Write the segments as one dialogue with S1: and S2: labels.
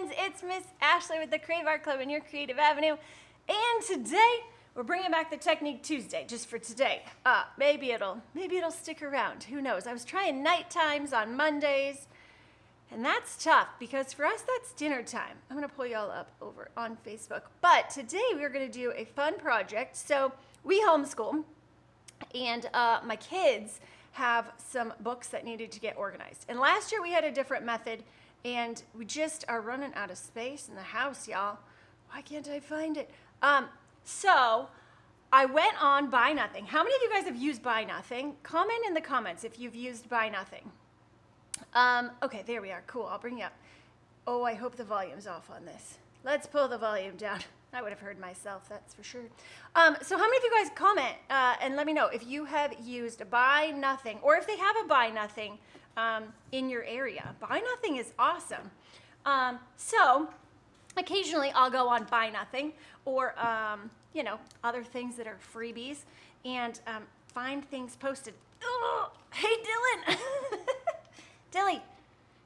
S1: friends, it's Miss Ashley with the Crave Art Club in your Creative Avenue. And today, we're bringing back the Technique Tuesday, just for today. Maybe it'll stick around, who knows. I was trying night times on Mondays, and that's tough, because for us, that's dinner time. I'm gonna pull y'all up over on Facebook. But today, we're gonna do a fun project. So, we homeschool, and my kids have some books that needed to get organized. And last year, we had a different method, and we just are running out of space in the house, y'all. Why can't I find it? So I went on Buy Nothing. How many of you guys have used Buy Nothing? Comment in the comments if you've used Buy Nothing. Okay, there we are. Cool, I'll bring you up. Oh, I hope the volume's off on this. Let's pull the volume down. I would have heard myself, that's for sure. So how many of you guys comment and let me know if you have used Buy Nothing, or if they have a Buy Nothing in your area. Buy Nothing is awesome. So occasionally I'll go on Buy Nothing, or other things that are freebies, and find things posted. Oh, hey Dylan, Dilly,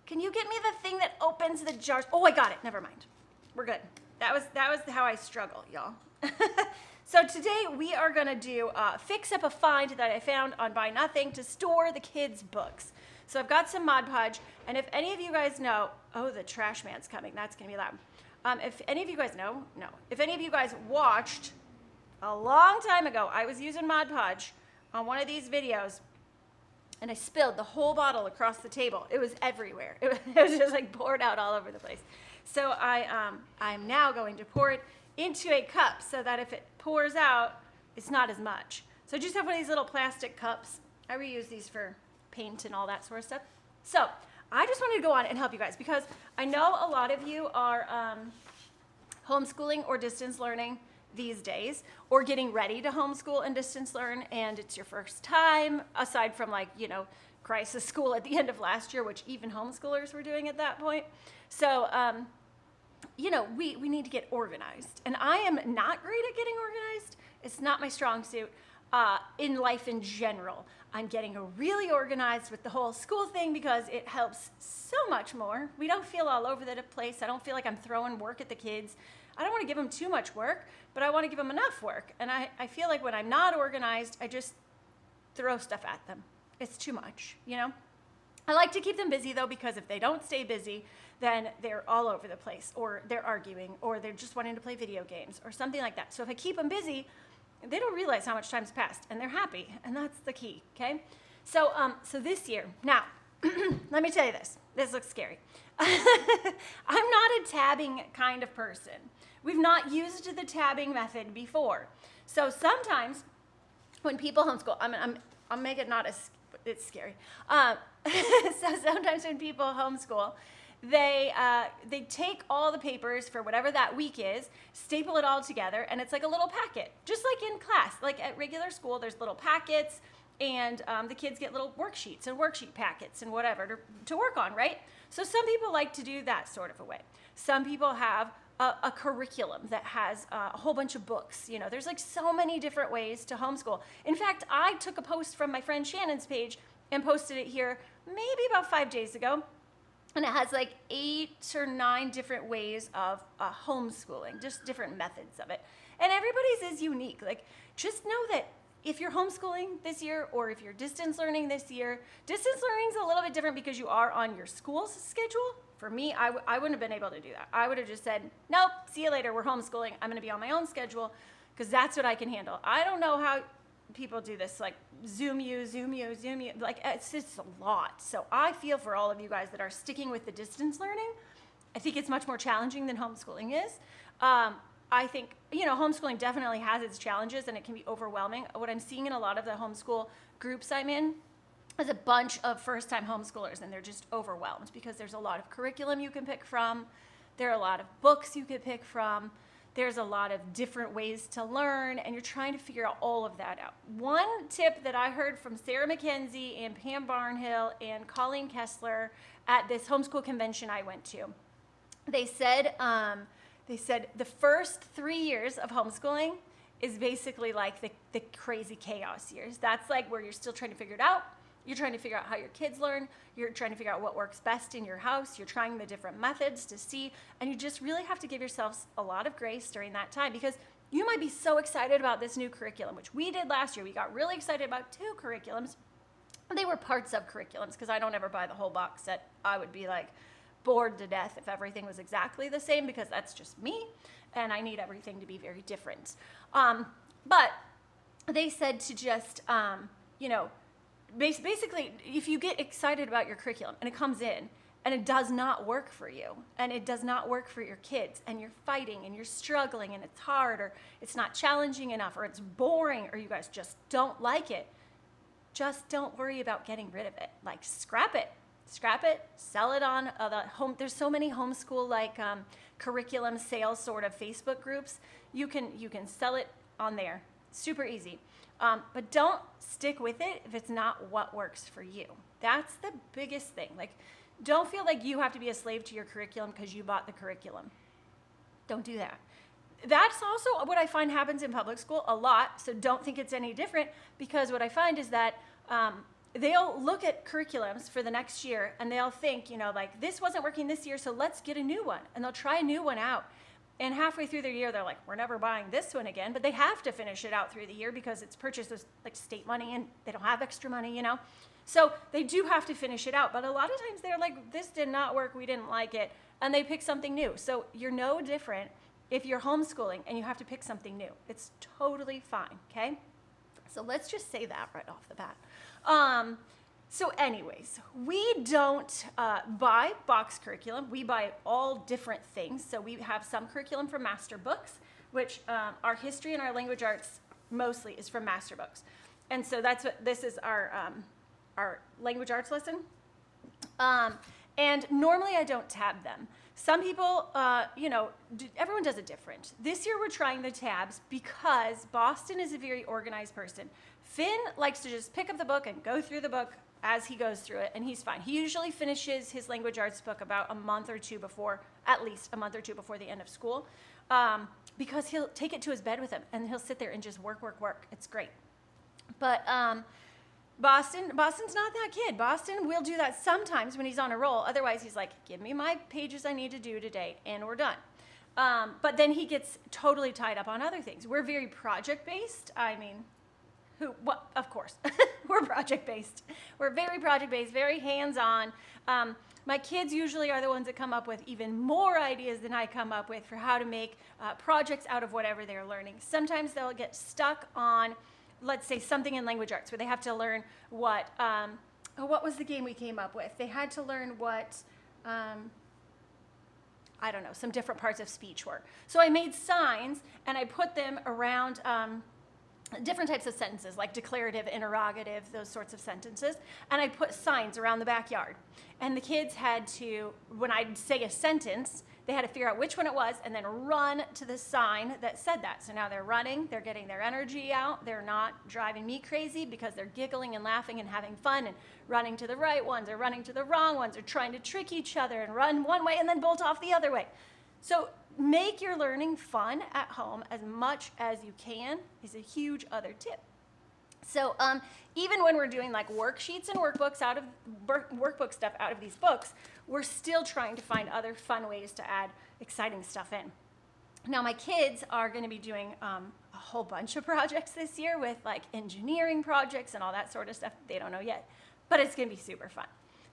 S1: can you get me the thing that opens the jars? Oh, I got it. Never mind. We're good. That was how I struggle, y'all. So today we are gonna do fix up a find that I found on Buy Nothing to store the kids' books. So I've got some Mod Podge, and if any of you guys know, oh, the trash man's coming. That's gonna be loud. If any of you guys know, if any of you guys watched a long time ago, I was using Mod Podge on one of these videos, and I spilled the whole bottle across the table. It was everywhere. It was just like poured out all over the place. So I'm now going to pour it into a cup so that if it pours out, it's not as much. So I just have one of these little plastic cups. I reuse these for paint and all that sort of stuff. So I just wanted to go on and help you guys, because I know a lot of you are homeschooling or distance learning these days, or getting ready to homeschool and distance learn, and it's your first time, aside from crisis school at the end of last year, which even homeschoolers were doing at that point. So, we need to get organized, and I am not great at getting organized. It's not my strong suit in life in general. I'm getting really organized with the whole school thing because it helps so much more. We don't feel all over the place. I don't feel like I'm throwing work at the kids. I don't want to give them too much work, but I want to give them enough work. And I feel like when I'm not organized, I just throw stuff at them. It's too much, I like to keep them busy, though, because if they don't stay busy, then they're all over the place, or they're arguing, or they're just wanting to play video games, or something like that. So if I keep them busy, they don't realize how much time's passed, and they're happy, and that's the key, okay? So this year, now, let me tell you this. This looks scary. I'm not a tabbing kind of person. We've not used the tabbing method before. So sometimes when people homeschool, I'll make it not as, it's scary. So sometimes when people homeschool, they take all the papers for whatever that week is, staple it all together, and it's like a little packet, just like in class. Like at regular school, there's little packets, and the kids get little worksheets and worksheet packets and whatever to work on, right? So some people like to do that sort of a way. Some people have a curriculum that has a whole bunch of books. There's like so many different ways to homeschool. In fact, I took a post from my friend Shannon's page and posted it here maybe about 5 days ago. And it has like 8 or 9 different ways of homeschooling, just different methods of it. And everybody's is unique. Like, just know that if you're homeschooling this year, or if you're distance learning this year, distance learning is a little bit different because you are on your school's schedule. For me, I wouldn't have been able to do that. I would have just said, nope, see you later, we're homeschooling. I'm gonna be on my own schedule, because that's what I can handle. I don't know how people do this, like Zoom you, like it's just a lot. So I feel for all of you guys that are sticking with the distance learning. I think it's much more challenging than homeschooling is. I think, homeschooling definitely has its challenges, and it can be overwhelming. What I'm seeing in a lot of the homeschool groups I'm in is a bunch of first-time homeschoolers, and they're just overwhelmed because there's a lot of curriculum you can pick from. There are a lot of books you could pick from. There's a lot of different ways to learn, and you're trying to figure out all of that out. One tip that I heard from Sarah McKenzie and Pam Barnhill and Colleen Kessler at this homeschool convention I went to, they said the first 3 years of homeschooling is basically like the crazy chaos years. That's like where you're still trying to figure it out. You're trying to figure out how your kids learn. You're trying to figure out what works best in your house. You're trying the different methods to see, and you just really have to give yourselves a lot of grace during that time, because you might be so excited about this new curriculum, which we did last year. We got really excited about 2 curriculums. They were parts of curriculums, because I don't ever buy the whole box set. I would be like bored to death if everything was exactly the same, because that's just me, and I need everything to be very different. But they said to just, basically, if you get excited about your curriculum and it comes in and it does not work for you, and it does not work for your kids, and you're fighting and you're struggling and it's hard, or it's not challenging enough, or it's boring, or you guys just don't like it, just don't worry about getting rid of it. Like, scrap it, sell it on the home. There's so many homeschool curriculum sales sort of Facebook groups. You can sell it on there, super easy. But don't stick with it if it's not what works for you. That's the biggest thing. Like, don't feel like you have to be a slave to your curriculum because you bought the curriculum. Don't do that. That's also what I find happens in public school a lot, so don't think it's any different, because what I find is that they'll look at curriculums for the next year and they'll think, like, this wasn't working this year, so let's get a new one. And they'll try a new one out. And halfway through their year, they're like, we're never buying this one again. But they have to finish it out through the year because it's purchased with like state money and they don't have extra money, So they do have to finish it out. But a lot of times they're like, this did not work, we didn't like it. And they pick something new. So you're no different if you're homeschooling and you have to pick something new. It's totally fine, okay? So let's just say that right off the bat. So anyways, we don't buy box curriculum. We buy all different things. So we have some curriculum from Master Books, which our history and our language arts mostly is from Master Books. And so this is our language arts lesson. And normally I don't tab them. Some people, everyone does it different. This year we're trying the tabs because Boston is a very organized person. Finn likes to just pick up the book and go through the book as he goes through it, and he's fine. He usually finishes his language arts book about at least a month or two before the end of school, because he'll take it to his bed with him, and he'll sit there and just work. It's great. But Boston's not that kid. Boston will do that sometimes when he's on a roll. Otherwise, he's like, give me my pages I need to do today, and we're done. But then he gets totally tied up on other things. We're very project-based. Of course, we're project-based. We're very project-based, very hands-on. My kids usually are the ones that come up with even more ideas than I come up with for how to make projects out of whatever they're learning. Sometimes they'll get stuck on, let's say, something in language arts where they have to learn what was the game we came up with? They had to learn what, some different parts of speech were. So I made signs and I put them around different types of sentences, like declarative, interrogative, those sorts of sentences. And I put signs around the backyard. And the kids had to, when I'd say a sentence, they had to figure out which one it was and then run to the sign that said that. So now they're running, they're getting their energy out, they're not driving me crazy because they're giggling and laughing and having fun and running to the right ones or running to the wrong ones or trying to trick each other and run one way and then bolt off the other way. So make your learning fun at home as much as you can is a huge other tip. So even when we're doing like worksheets and workbooks out of workbook stuff out of these books, we're still trying to find other fun ways to add exciting stuff in. Now my kids are going to be doing a whole bunch of projects this year with like engineering projects and all that sort of stuff. They don't know yet, but it's going to be super fun.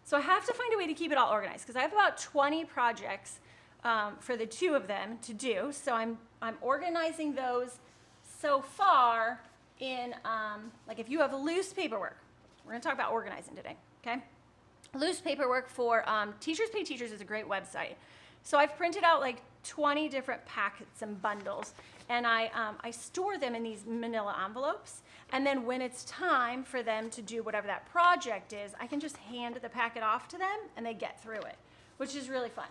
S1: So I have to find a way to keep it all organized because I have about 20 projects for the 2 of them to do. So I'm organizing those so far in, like if you have loose paperwork, we're going to talk about organizing today, okay? Loose paperwork for Teachers Pay Teachers is a great website. So I've printed out like 20 different packets and bundles, and I store them in these manila envelopes. And then when it's time for them to do whatever that project is, I can just hand the packet off to them, and they get through it, which is really fun.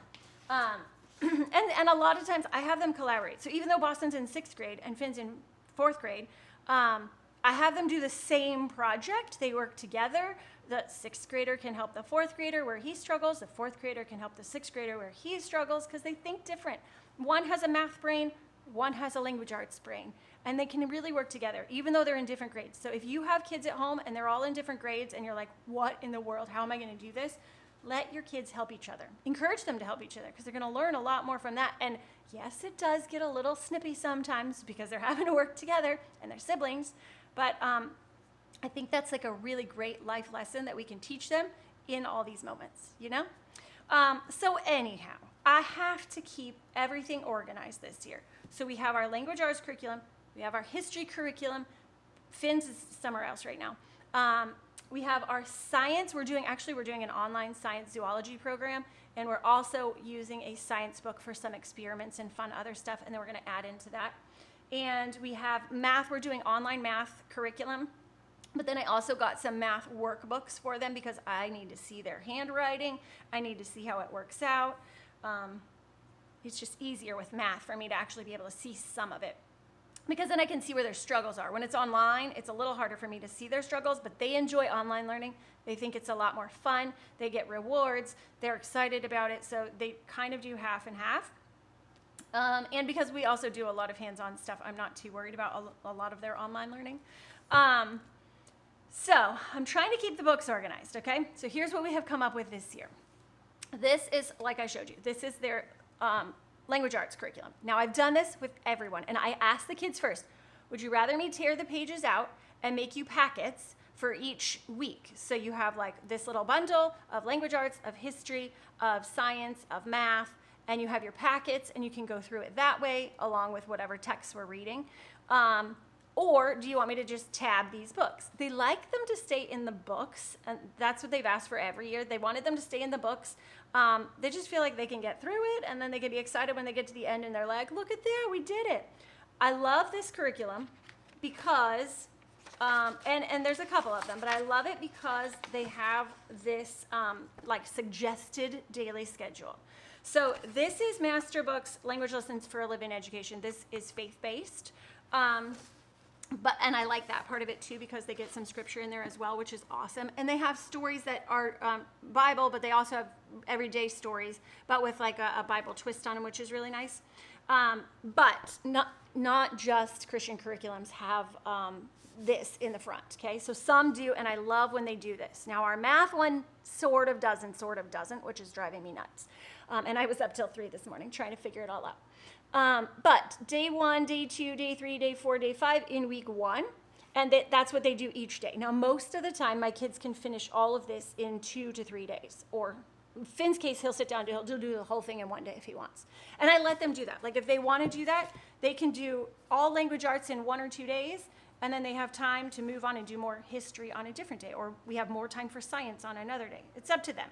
S1: And a lot of times I have them collaborate. So even though Boston's in 6th grade and Finn's in 4th grade, I have them do the same project. They work together. The 6th grader can help the 4th grader where he struggles. The 4th grader can help the 6th grader where he struggles because they think different. One has a math brain, one has a language arts brain, and they can really work together, even though they're in different grades. So if you have kids at home and they're all in different grades and you're like, what in the world, how am I going to do this? Let your kids help each other. Encourage them to help each other because they're going to learn a lot more from that. And yes, it does get a little snippy sometimes because they're having to work together and they're siblings. But I think that's like a really great life lesson that we can teach them in all these moments, you know? So anyhow, I have to keep everything organized this year. So we have our language arts curriculum. We have our history curriculum. Finn's is somewhere else right now. We have our science. We're doing an online science zoology program, and we're also using a science book for some experiments and fun other stuff, and then we're going to add into that. And we have math. We're doing online math curriculum, but then I also got some math workbooks for them because I need to see their handwriting. I need to see how it works out. It's just easier with math for me to actually be able to see some of it, because then I can see where their struggles are. When it's online, it's a little harder for me to see their struggles, but they enjoy online learning. They think it's a lot more fun. They get rewards. They're excited about it, so they kind of do half and half. And because we also do a lot of hands-on stuff, I'm not too worried about a lot of their online learning. So I'm trying to keep the books organized, okay? So here's what we have come up with this year. This is, like I showed you, this is their language arts curriculum. Now, I've done this with everyone, and I asked the kids first, would you rather me tear the pages out and make you packets for each week? So you have like this little bundle of language arts, of history, of science, of math, and you have your packets, and you can go through it that way, along with whatever texts we're reading. Or do you want me to just tab these books? They like them to stay in the books, and that's what they've asked for every year. They wanted them to stay in the books. They just feel like they can get through it, and then they can be excited when they get to the end and they're like, look at there, we did it. I love this curriculum because, and there's a couple of them, but I love it because they have this like suggested daily schedule. So this is Master Books, Language Lessons for a Live-in Education. This is faith-based. And I like that part of it too because they get some scripture in there as well, which is awesome. And they have stories that are Bible, but they also have everyday stories, but with like a Bible twist on them, which is really nice. But not just Christian curriculums have this in the front, okay? So some do, and I love when they do this. Now our math one sort of doesn't, which is driving me nuts. And I was up till 3 this morning trying to figure it all out. But day 1, day 2, day 3, day 4, day 5 in week 1, and that's what they do each day. Now, most of the time, my kids can finish all of this in 2 to 3 days. Or in Finn's case, he'll sit down, he'll do the whole thing in 1 day if he wants. And I let them do that. Like if they want to do that, they can do all language arts in 1 or 2 days, and then they have time to move on and do more history on a different day, or we have more time for science on another day. It's up to them.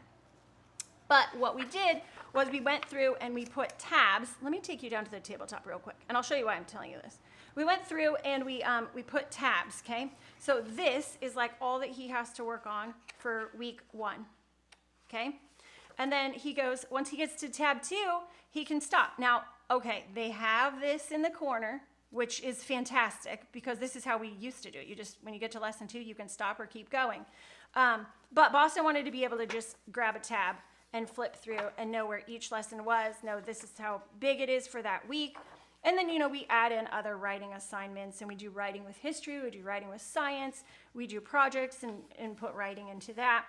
S1: But what we did was we went through and we put tabs. Let me take you down to the tabletop real quick, and I'll show you why I'm telling you this. We went through and we put tabs, okay? So this is like all that he has to work on for week 1, okay? And then he goes, once he gets to tab 2, he can stop. Now, okay, they have this in the corner, which is fantastic because this is how we used to do it. You just, when you get to lesson 2, you can stop or keep going. But Boston wanted to be able to just grab a tab and flip through and know where each lesson was, know this is how big it is for that week. And then, we add in other writing assignments, and we do writing with history, we do writing with science, we do projects and put writing into that.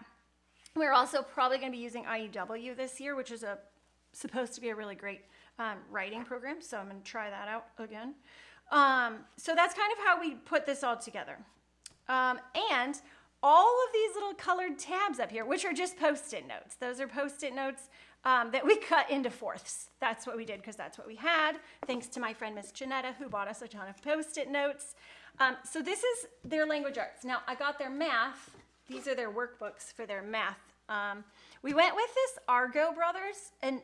S1: We're also probably going to be using IEW this year, which is supposed to be a really great writing program, so I'm going to try that out again. So that's kind of how we put this all together. And all of these little colored tabs up here, which are just Post-it notes. Those are Post-it notes that we cut into fourths. That's what we did because that's what we had, thanks to my friend Miss Janetta, who bought us a ton of Post-it notes. So this is their language arts. Now, I got their math. These are their workbooks for their math. We went with this Argo Brothers, and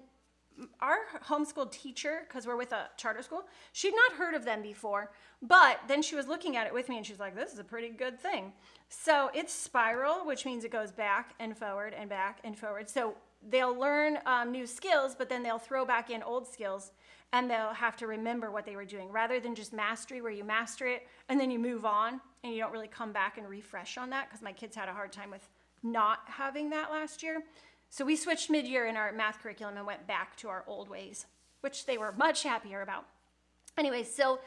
S1: our homeschool teacher, because we're with a charter school, she'd not heard of them before, but then she was looking at it with me and she's like, this is a pretty good thing. So it's spiral, which means it goes back and forward and back and forward. So they'll learn new skills, but then they'll throw back in old skills and they'll have to remember what they were doing rather than just mastery where you master it and then you move on and you don't really come back and refresh on that, because my kids had a hard time with not having that last year. So we switched mid-year in our math curriculum and went back to our old ways, which they were much happier about. Anyway, so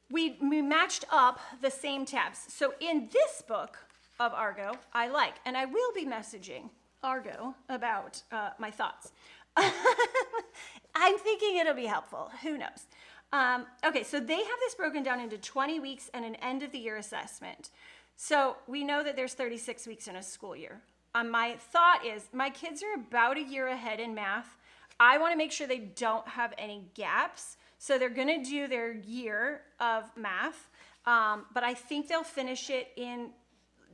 S1: we matched up the same tabs. So in this book of Argo, I like, and I will be messaging Argo about my thoughts. I'm thinking it'll be helpful. Who knows? Okay, so they have this broken down into 20 weeks and an end of the year assessment. So we know that there's 36 weeks in a school year. My thought is my kids are about a year ahead in math. I want to make sure they don't have any gaps. So they're going to do their year of math, but I think they'll finish it in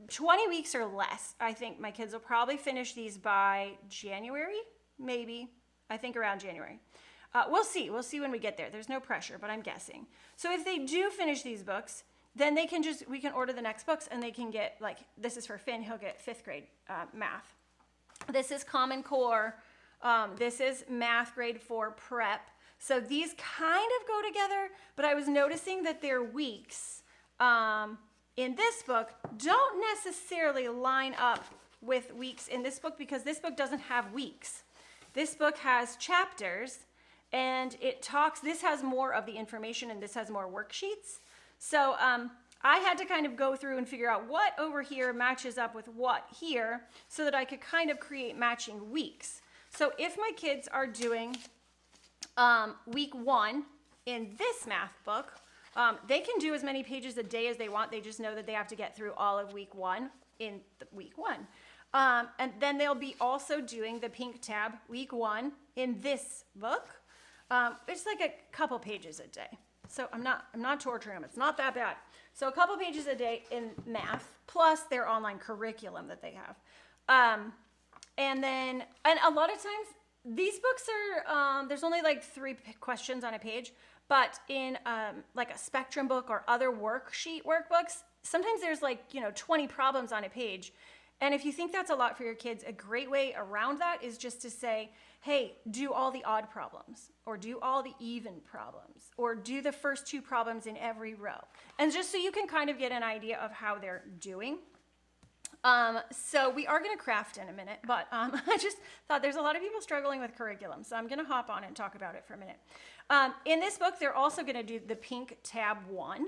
S1: 20 weeks or less. I think my kids will probably finish these by January, maybe. I think around January. We'll see. We'll see when we get there. There's no pressure, but I'm guessing. So if they do finish these books, then we can order the next books and they can get, like, this is for Finn, he'll get 5th grade math. This is Common Core. This is math grade 4 prep. So these kind of go together, but I was noticing that their weeks in this book don't necessarily line up with weeks in this book because this book doesn't have weeks. This book has chapters and this has more of the information and this has more worksheets. So I had to kind of go through and figure out what over here matches up with what here so that I could kind of create matching weeks. So if my kids are doing week 1 in this math book, they can do as many pages a day as they want. They just know that they have to get through all of week 1 in week 1. And then they'll be also doing the pink tab week 1 in this book. It's like a couple pages a day. So I'm not torturing them. It's not that bad. So a couple pages a day in math plus their online curriculum that they have. And a lot of times these books are, there's only like 3 questions on a page, but in like a spectrum book or other workbooks, sometimes there's 20 problems on a page. And if you think that's a lot for your kids, a great way around that is just to say, hey, do all the odd problems, or do all the even problems, or do the first 2 problems in every row. And just so you can kind of get an idea of how they're doing. So we are going to craft in a minute, but I just thought there's a lot of people struggling with curriculum, so I'm going to hop on and talk about it for a minute. In this book, they're also going to do the pink tab 1,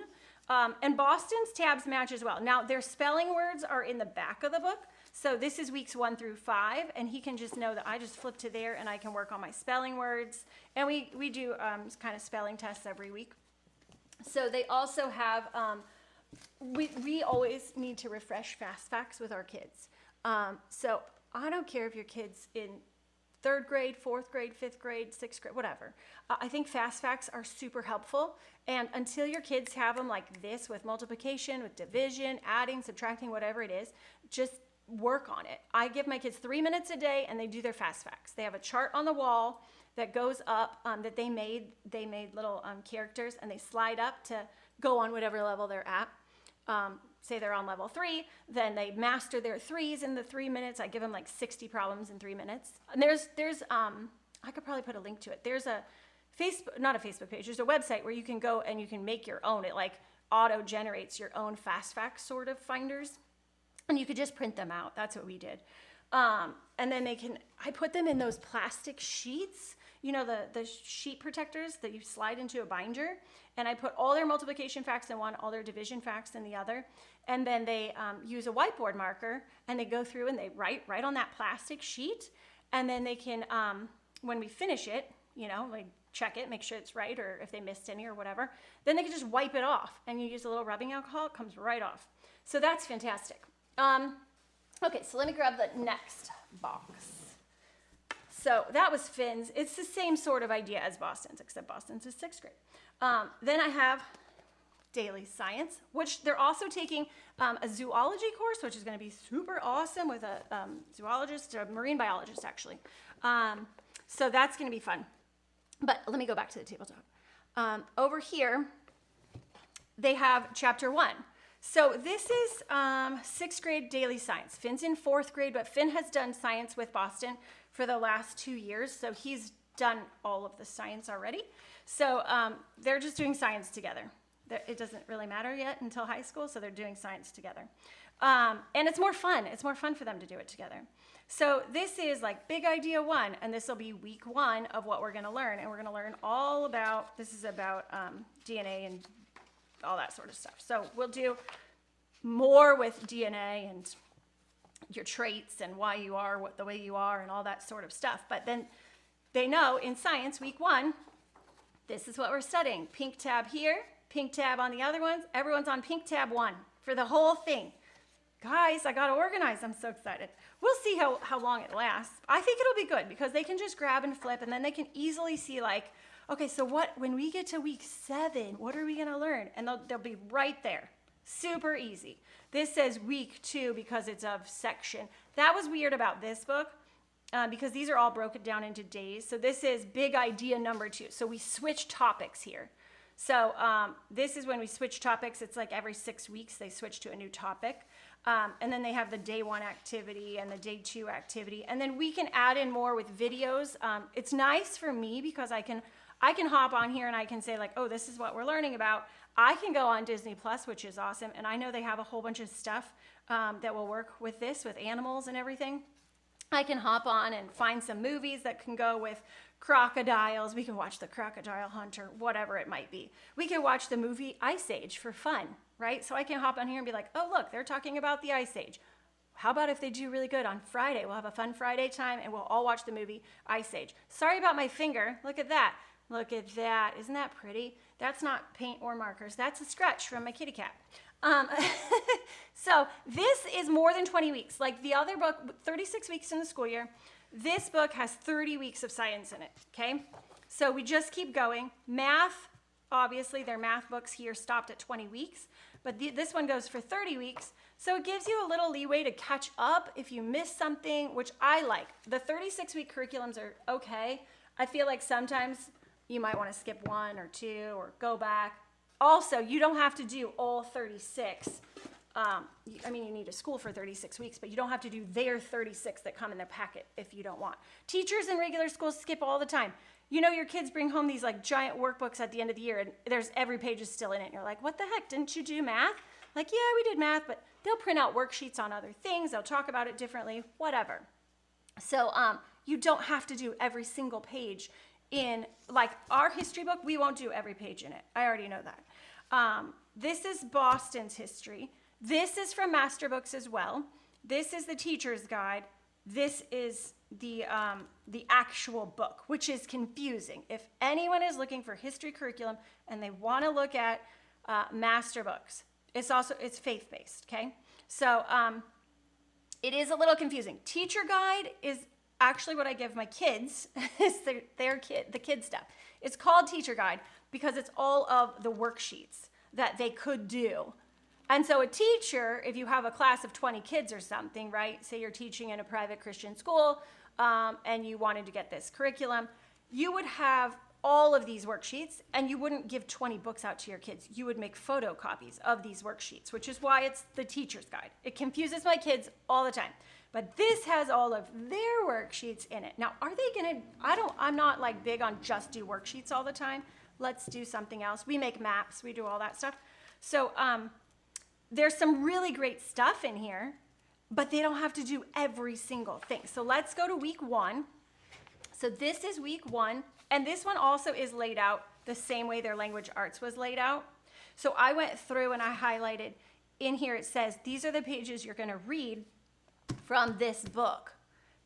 S1: and Boston's tabs match as well. Now, their spelling words are in the back of the book, so this is weeks 1 through 5, and he can just know that I just flip to there and I can work on my spelling words, and we do kind of spelling tests every week. So they also have... We always need to refresh fast facts with our kids. So I don't care if your kid's in 3rd grade, 4th grade, 5th grade, 6th grade, whatever. I think fast facts are super helpful. And until your kids have them like this with multiplication, with division, adding, subtracting, whatever it is, just work on it. I give my kids 3 minutes a day and they do their fast facts. They have a chart on the wall that goes up that they made little characters, and they slide up to go on whatever level they're at. Say they're on level 3, then they master their 3s in the 3 minutes. I give them like 60 problems in 3 minutes. And there's I could probably put a link to it. There's a not a Facebook page, there's a website where you can go and you can make your own. It like auto generates your own fast facts sort of finders. And you could just print them out. That's what we did. And then I put them in those plastic sheets, the sheet protectors that you slide into a binder. And I put all their multiplication facts in one, all their division facts in the other. And then they use a whiteboard marker and they go through and they write right on that plastic sheet. And then they can, when we finish it, like check it, make sure it's right, or if they missed any or whatever, then they can just wipe it off. And you use a little rubbing alcohol, it comes right off. So that's fantastic. Okay, so let me grab the next box. So that was Finn's. It's the same sort of idea as Boston's, except Boston's is 6th grade. Then I have daily science, which they're also taking a zoology course, which is going to be super awesome with a zoologist, a marine biologist, actually. So that's going to be fun. But let me go back to the tabletop. Over here, they have chapter 1. So this is 6th grade daily science. Finn's in 4th grade, but Finn has done science with Boston for the last 2 years, so he's done all of the science already. So they're just doing science together. It doesn't really matter yet until high school, so they're doing science together. And it's more fun. It's more fun for them to do it together. So this is like big idea 1, and this will be week 1 of what we're going to learn. And we're going to learn all about, this is about DNA and all that sort of stuff. So we'll do more with DNA and your traits and why you are the way you are and all that sort of stuff. But then they know in science, week 1, this is what we're studying. Pink tab here, pink tab on the other ones. Everyone's on pink tab 1 for the whole thing. Guys, I got to organize. I'm so excited. We'll see how long it lasts. I think it'll be good because they can just grab and flip, and then they can easily see like, okay, so when we get to week 7, what are we going to learn? And they'll be right there. Super easy. This says week 2 because it's of section. That was weird about this book because these are all broken down into days. So this is big idea number 2. So we switch topics here. So this is when we switch topics. It's like every 6 weeks they switch to a new topic. And then they have the day 1 activity and the day 2 activity. And then we can add in more with videos. It's nice for me because I can hop on here and I can say like, oh, this is what we're learning about. I can go on Disney Plus, which is awesome. And I know they have a whole bunch of stuff that will work with this, with animals and everything. I can hop on and find some movies that can go with crocodiles. We can watch The Crocodile Hunter, whatever it might be. We can watch the movie Ice Age for fun, right? So I can hop on here and be like, oh, look, they're talking about the Ice Age. How about if they do really good on Friday? We'll have a fun Friday time and we'll all watch the movie Ice Age. Sorry about my finger. Look at that. Look at that. Isn't that pretty? That's not paint or markers. That's a scratch from my kitty cat. So this is more than 20 weeks. Like the other book, 36 weeks in the school year. This book has 30 weeks of science in it, okay? So we just keep going. Math, obviously their math books here stopped at 20 weeks, but this one goes for 30 weeks. So it gives you a little leeway to catch up if you miss something, which I like. The 36-week curriculums are okay. I feel like sometimes you might want to skip 1 or 2 or go back. Also, you don't have to do all 36. I mean, you need a school for 36 weeks, but you don't have to do their 36 that come in their packet if you don't want. Teachers in regular schools skip all the time. You know, your kids bring home these like giant workbooks at the end of the year and every page is still in it. And you're like, what the heck? Didn't you do math? Like, yeah, we did math, but they'll print out worksheets on other things. They'll talk about it differently, whatever. So you don't have to do every single page in, like our history book, we won't do every page in it. I already know that. This is Boston's history. This is from Master Books as well. This is the teacher's guide. This is the actual book, which is confusing. If anyone is looking for history curriculum and they want to look at Master Books, it's faith-based, okay? So it is a little confusing. Teacher guide is actually what I give my kids. Is the kid stuff. It's called teacher guide because it's all of the worksheets that they could do. And so a teacher, if you have a class of 20 kids or something, right? Say you're teaching in a private Christian school and you wanted to get this curriculum, you would have all of these worksheets and you wouldn't give 20 books out to your kids. You would make photocopies of these worksheets, which is why it's the teacher's guide. It confuses my kids all the time. But this has all of their worksheets in it. Now, are they gonna, I'm not like big on just do worksheets all the time. Let's do something else. We make maps, we do all that stuff. So there's some really great stuff in here, but they don't have to do every single thing. So let's go to week 1. So this is week 1, and this one also is laid out the same way their language arts was laid out. So I went through and I highlighted in here, it says, these are the pages you're gonna read from this book.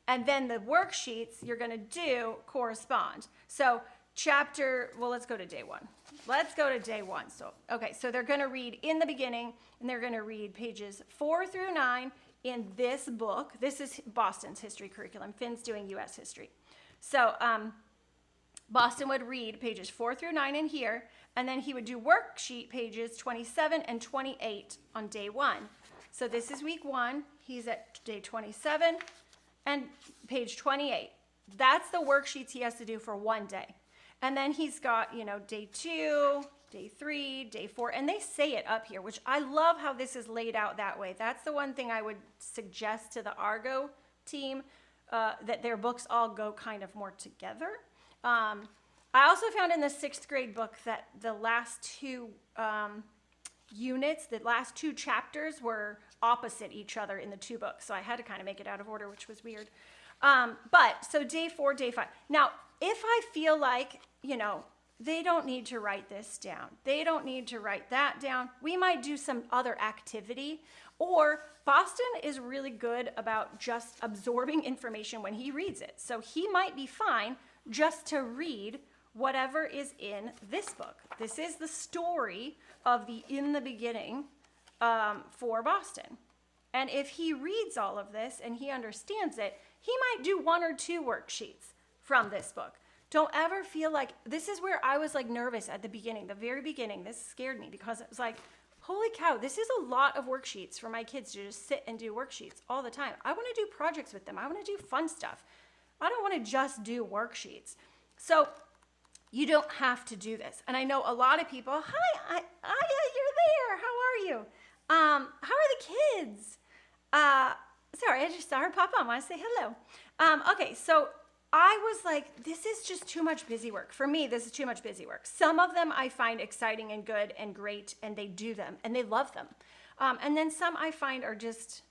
S1: And then the worksheets you're gonna do correspond. So let's go to day 1. Let's go to day 1. So, okay, so they're gonna read in the beginning, and they're gonna read pages 4 through 9 in this book. This is Boston's history curriculum. Finn's doing US history. So Boston would read pages 4 through 9 in here, and then he would do worksheet pages 27 and 28 on day 1. So this is week 1. He's at day 27 and page 28. That's the worksheets he has to do for one day. And then he's got, day 2, day 3, day 4, and they say it up here, which I love how this is laid out that way. That's the one thing I would suggest to the Argo team, that their books all go kind of more together. I also found in the 6th grade book that the last two units, the last two chapters were opposite each other in the two books. So I had to kind of make it out of order, which was weird. But so day 4, day 5. Now, if I feel like, they don't need to write this down, they don't need to write that down, we might do some other activity. Or Boston is really good about just absorbing information when he reads it. So he might be fine just to read whatever is in this book. This is the story of the In the Beginning for Boston. And if he reads all of this and he understands it, he might do 1 or 2 worksheets from this book. Don't ever feel like, this is where I was like nervous at the beginning, the very beginning. This scared me because it was like, holy cow, this is a lot of worksheets for my kids to just sit and do worksheets all the time. I want to do projects with them. I want to do fun stuff. I don't want to just do worksheets. So you don't have to do this. And I know a lot of people, hi, Aya, you're there. How are you? How are the kids? Sorry, I just saw her pop on. I want to say hello. Okay, so I was like, this is just too much busy work. For me, this is too much busy work. Some of them I find exciting and good and great, and they do them, and they love them. And then some I find are just,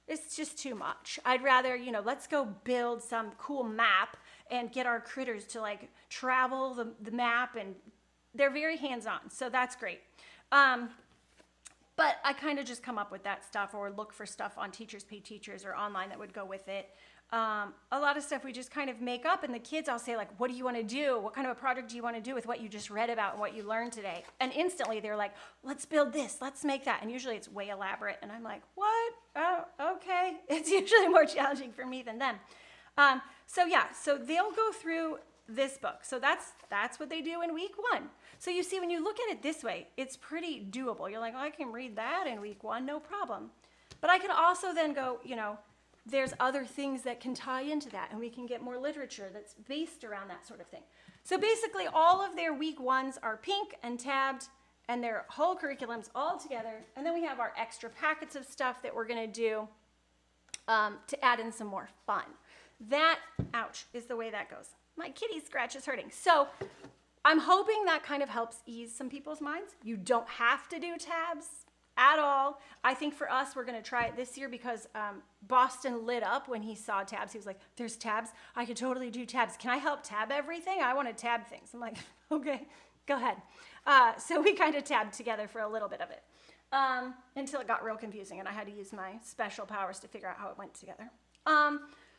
S1: it's just too much. I'd rather, let's go build some cool map and get our critters to like travel the map, and they're very hands-on, so that's great. But I kind of just come up with that stuff or look for stuff on Teachers Pay Teachers or online that would go with it. A lot of stuff we just kind of make up, and the kids, I'll say like, what do you want to do? What kind of a project do you want to do with what you just read about and what you learned today? And instantly they're like, let's build this, let's make that. And usually it's way elaborate. And I'm like, what? Oh, okay. It's usually more challenging for me than them. So they'll go through this book. So that's what they do in week 1. So you see, when you look at it this way, it's pretty doable. You're like, oh, I can read that in week 1, no problem. But I can also then go, there's other things that can tie into that, and we can get more literature that's based around that sort of thing. So basically, all of their week 1s are pink and tabbed, and their whole curriculum's all together. And then we have our extra packets of stuff that we're going to do to add in some more fun. That, ouch, is the way that goes. My kitty scratch is hurting. So I'm hoping that kind of helps ease some people's minds. You don't have to do tabs at all. I think for us, we're going to try it this year because Boston lit up when he saw tabs. He was like, there's tabs? I could totally do tabs. Can I help tab everything? I want to tab things. I'm like, okay, go ahead. So we kind of tabbed together for a little bit of it until it got real confusing and I had to use my special powers to figure out how it went together.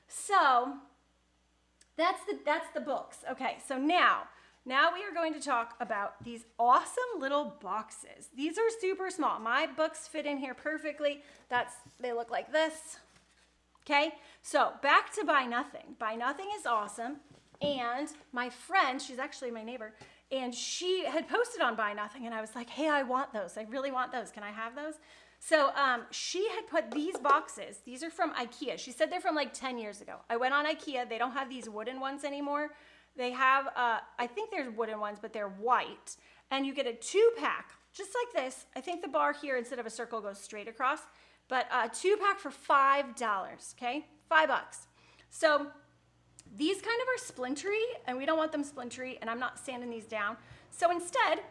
S1: So that's the books. Okay, so now we are going to talk about these awesome little boxes. These are super small. My books fit in here perfectly. They look like this. Okay, so back to Buy Nothing. Buy Nothing is awesome. And my friend, she's actually my neighbor, and she had posted on Buy Nothing, and I was like, hey, I want those. I really want those. Can I have those? So she had put these boxes. These are from IKEA. She said they're from like 10 years ago. I went on IKEA. They don't have these wooden ones anymore. They have, I think there's wooden ones, but they're white. And you get a 2-pack, just like this. I think the bar here, instead of a circle, goes straight across. But a 2-pack for $5, okay? $5. So these kind of are splintery, and we don't want them splintery, and I'm not sanding these down. So instead,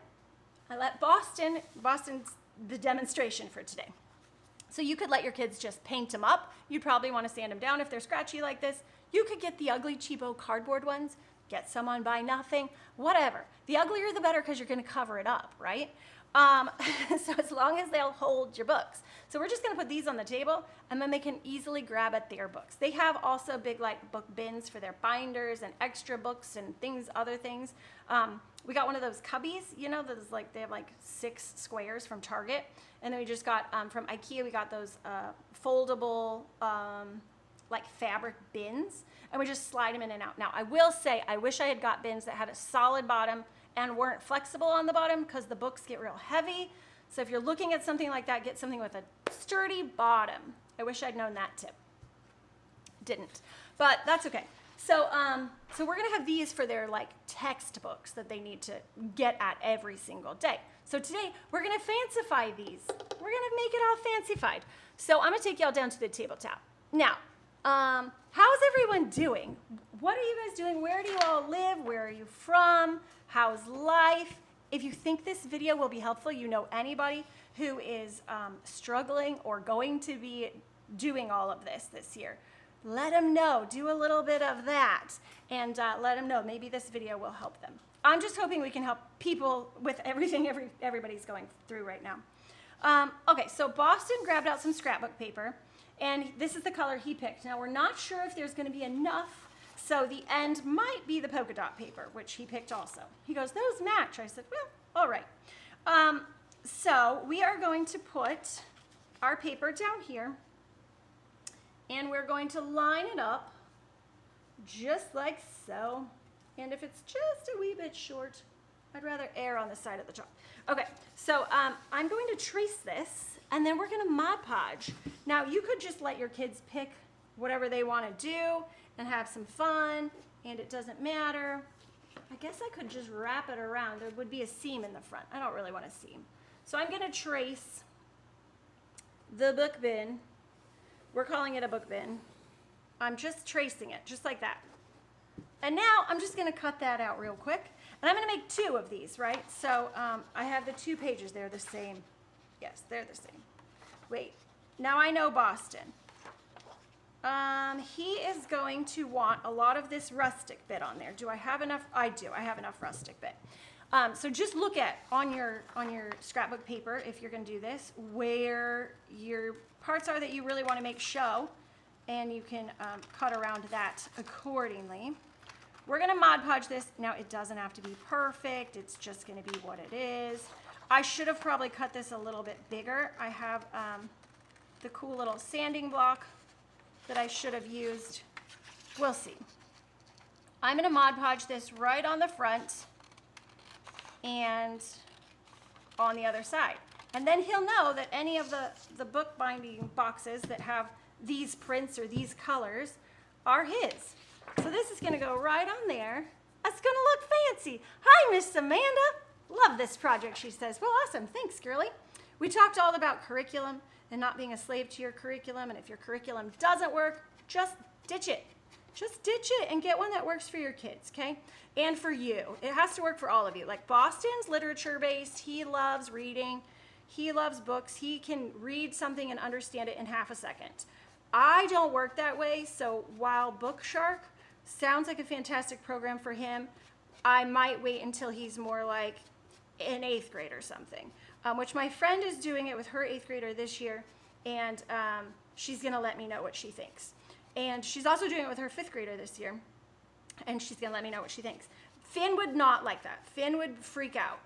S1: I let Boston's the demonstration for today. So you could let your kids just paint them up. You'd probably want to sand them down if they're scratchy like this. You could get the ugly, cheapo cardboard ones, get some on Buy Nothing, whatever. The uglier the better because you're going to cover it up, right? So as long as they'll hold your books. So we're just going to put these on the table, and then they can easily grab at their books. They have also big like book bins for their binders and extra books and other things. We got one of those cubbies, those they have like 6 squares from Target. And then we just got from IKEA, we got those foldable like fabric bins, and we just slide them in and out. Now, I will say, I wish I had got bins that had a solid bottom and weren't flexible on the bottom because the books get real heavy. So if you're looking at something like that, get something with a sturdy bottom. I wish I'd known that tip. Didn't, but that's okay. So we're gonna have these for their like textbooks that they need to get at every single day. So today we're gonna fancify these. We're gonna make it all fancified. So I'm gonna take y'all down to the tabletop. Now, How's everyone doing? What are you guys doing? Where do you all live? Where are you from? How's life? If you think this video will be helpful, you know anybody who is struggling or going to be doing all of this year, let them know. Do a little bit of that and let them know. Maybe this video will help them. I'm just hoping we can help people with everything everybody's going through right now. Okay, so Boston grabbed out some scrapbook paper, and this is the color he picked. Now, we're not sure if there's going to be enough, so the end might be the polka dot paper, which he picked also. He goes, those match. I said, well, all right. So we are going to put our paper down here, and we're going to line it up just like so. And if it's just a wee bit short, I'd rather err on the side of the chalk. Okay, so I'm going to trace this, and then we're going to Mod Podge. Now, you could just let your kids pick whatever they want to do and have some fun, and it doesn't matter. I guess I could just wrap it around. There would be a seam in the front. I don't really want a seam. So I'm going to trace the book bin. We're calling it a book bin. I'm just tracing it, just like that. And now I'm just going to cut that out real quick. And I'm going to make 2 of these, right? So I have the 2 pages. They're the same. Yes, they're the same. Wait. Now I know Boston. He is going to want a lot of this rustic bit on there. Do I have enough? I do. I have enough rustic bit. So just look at on your scrapbook paper, if you're going to do this, where your parts are that you really want to make show, and you can cut around that accordingly. We're going to Mod Podge this. Now, it doesn't have to be perfect. It's just going to be what it is. I should have probably cut this a little bit bigger. I have the cool little sanding block that I should have used. We'll see. I'm going to Mod Podge this right on the front and on the other side. And then he'll know that any of the book binding boxes that have these prints or these colors are his. So this is going to go right on there. That's going to look fancy. Hi, Miss Amanda. Love this project, she says. Well, awesome. Thanks, girlie. We talked all about curriculum and not being a slave to your curriculum. And if your curriculum doesn't work, just ditch it. Just ditch it and get one that works for your kids, okay? And for you. It has to work for all of you. Like Boston's literature-based. He loves reading. He loves books. He can read something and understand it in half a second. I don't work that way, so while Book Shark sounds like a fantastic program for him, I might wait until he's more like in 8th grade or something, which my friend is doing it with her 8th grader this year, and she's going to let me know what she thinks. And she's also doing it with her 5th grader this year, and she's going to let me know what she thinks. Finn would not like that. Finn would freak out.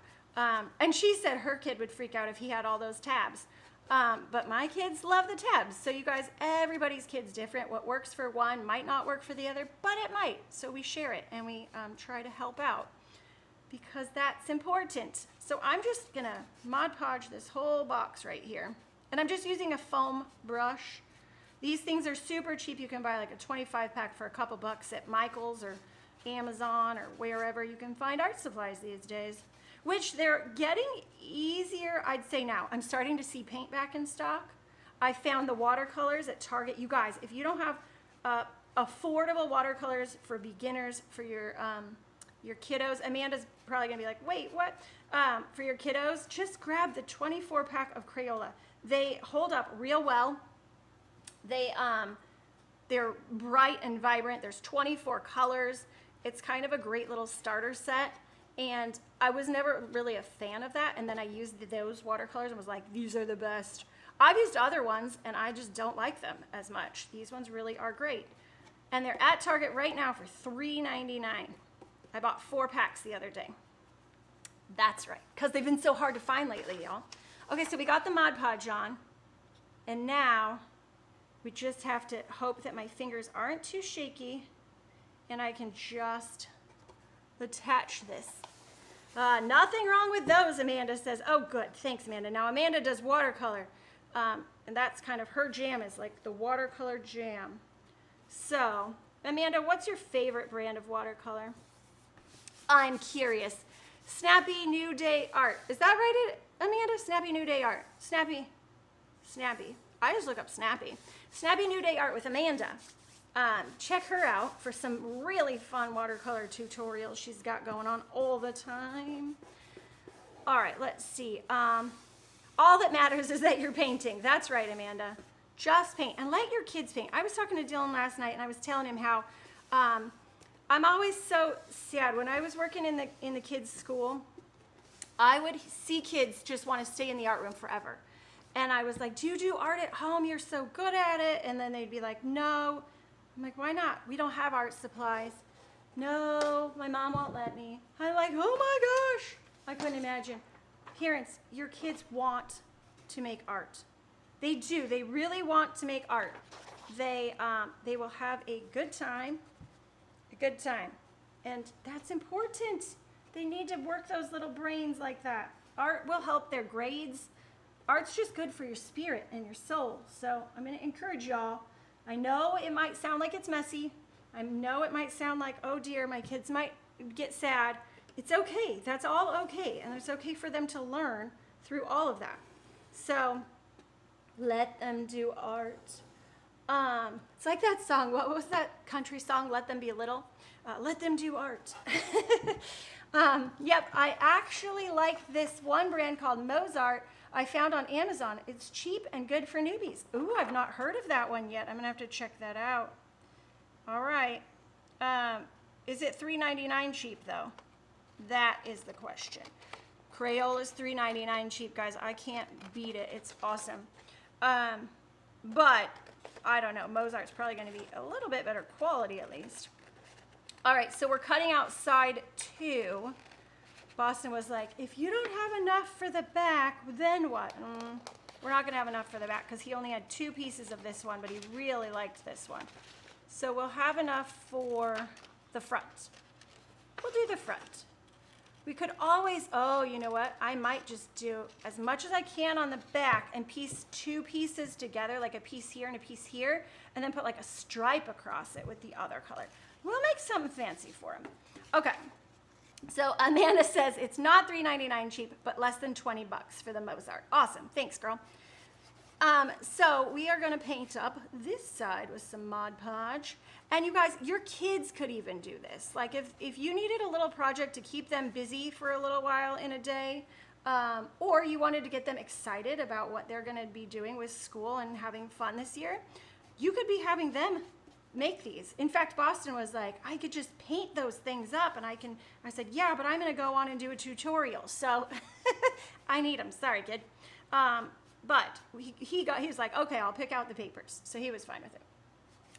S1: And she said her kid would freak out if he had all those tabs. But my kids love the tabs. So you guys, everybody's kid's different. What works for one might not work for the other, but it might. So we share it and we try to help out because that's important. So I'm just going to Mod Podge this whole box right here. And I'm just using a foam brush. These things are super cheap. You can buy like a 25 pack for a couple bucks at Michael's or Amazon or wherever you can find art supplies these days, which they're getting easier, I'd say now. I'm starting to see paint back in stock. I found the watercolors at Target. You guys, if you don't have affordable watercolors for beginners for your kiddos, Amanda's probably gonna be like, wait, what? For your kiddos, just grab the 24 pack of Crayola. They hold up real well. They're bright and vibrant. There's 24 colors. It's kind of a great little starter set. And I was never really a fan of that. And then I used those watercolors and was like, these are the best. I've used other ones and I just don't like them as much. These ones really are great. And they're at Target right now for $3.99. I bought 4 packs the other day. That's right, because they've been so hard to find lately, y'all. Okay, so we got the Mod Podge on. And now we just have to hope that my fingers aren't too shaky and I can just attach this. Nothing wrong with those, Amanda says. Oh, good. Thanks, Amanda. Now, Amanda does watercolor, and that's kind of her jam, is like the watercolor jam. So, Amanda, what's your favorite brand of watercolor? I'm curious. Snappy New Day Art. Is that right, Amanda? Snappy New Day Art. Snappy. I just look up Snappy. Snappy New Day Art with Amanda. check her out for some really fun watercolor tutorials she's got going on all the time. All right, let's see. All that matters is that you're painting. That's right, Amanda. Just paint and let your kids paint. I was talking to Dylan last night and I was telling him how I'm always so sad. When I was working in the kids' school, I would see kids just want to stay in the art room forever. And I was like, do you do art at home? You're so good at it. And then they'd be like, no. I'm like, why not? We don't have art supplies. No, my mom won't let me. I'm like, oh my gosh. I couldn't imagine. Parents, your kids want to make art. They do. They really want to make art. They will have a good time. A good time. And that's important. They need to work those little brains like that. Art will help their grades. Art's just good for your spirit and your soul. So I'm going to encourage y'all. I know it might sound like it's messy. I know it might sound like, oh dear, my kids might get sad. It's okay. That's all okay. And it's okay for them to learn through all of that. So let them do art. It's like that song. What was that country song? Let Them Be Little. Let them do art. Yep, I actually like this one brand called Mozart I found on Amazon. It's cheap and good for newbies. Ooh, I've not heard of that one yet. I'm going to have to check that out. All right. Is it $3.99 cheap, though? That is the question. Crayola's $3.99 cheap, guys. I can't beat it. It's awesome. But I don't know. Mozart's probably going to be a little bit better quality, at least. All right, so we're cutting out side 2. Boston was like, if you don't have enough for the back, then what? We're not going to have enough for the back because he only had 2 pieces of this one, but he really liked this one. So we'll have enough for the front. We'll do the front. We could always, oh, you know what? I might just do as much as I can on the back and piece 2 pieces together, like a piece here and a piece here, and then put like a stripe across it with the other color. We'll make something fancy for him. Okay. So Amanda says it's not $3.99 cheap, but less than 20 bucks for the Mozart. Awesome. Thanks, girl. So we are going to paint up this side with some Mod Podge. And you guys, your kids could even do this. Like if you needed a little project to keep them busy for a little while in a day, or you wanted to get them excited about what they're going to be doing with school and having fun this year, you could be having them make these. In fact, Boston was like, I could just paint those things up and I said, yeah, but I'm going to go on and do a tutorial. So I need them. Sorry, kid. But he was like, okay, I'll pick out the papers. So he was fine with it.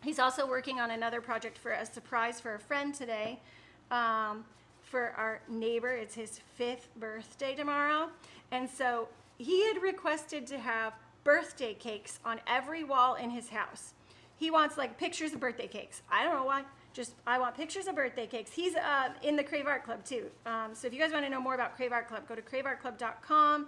S1: He's also working on another project for a surprise for a friend today, for our neighbor. It's his 5th birthday tomorrow. And so he had requested to have birthday cakes on every wall in his house. He wants like pictures of birthday cakes. I don't know why. Just I want pictures of birthday cakes. He's in the Crave Art Club too. So if you guys want to know more about Crave Art Club, go to craveartclub.com.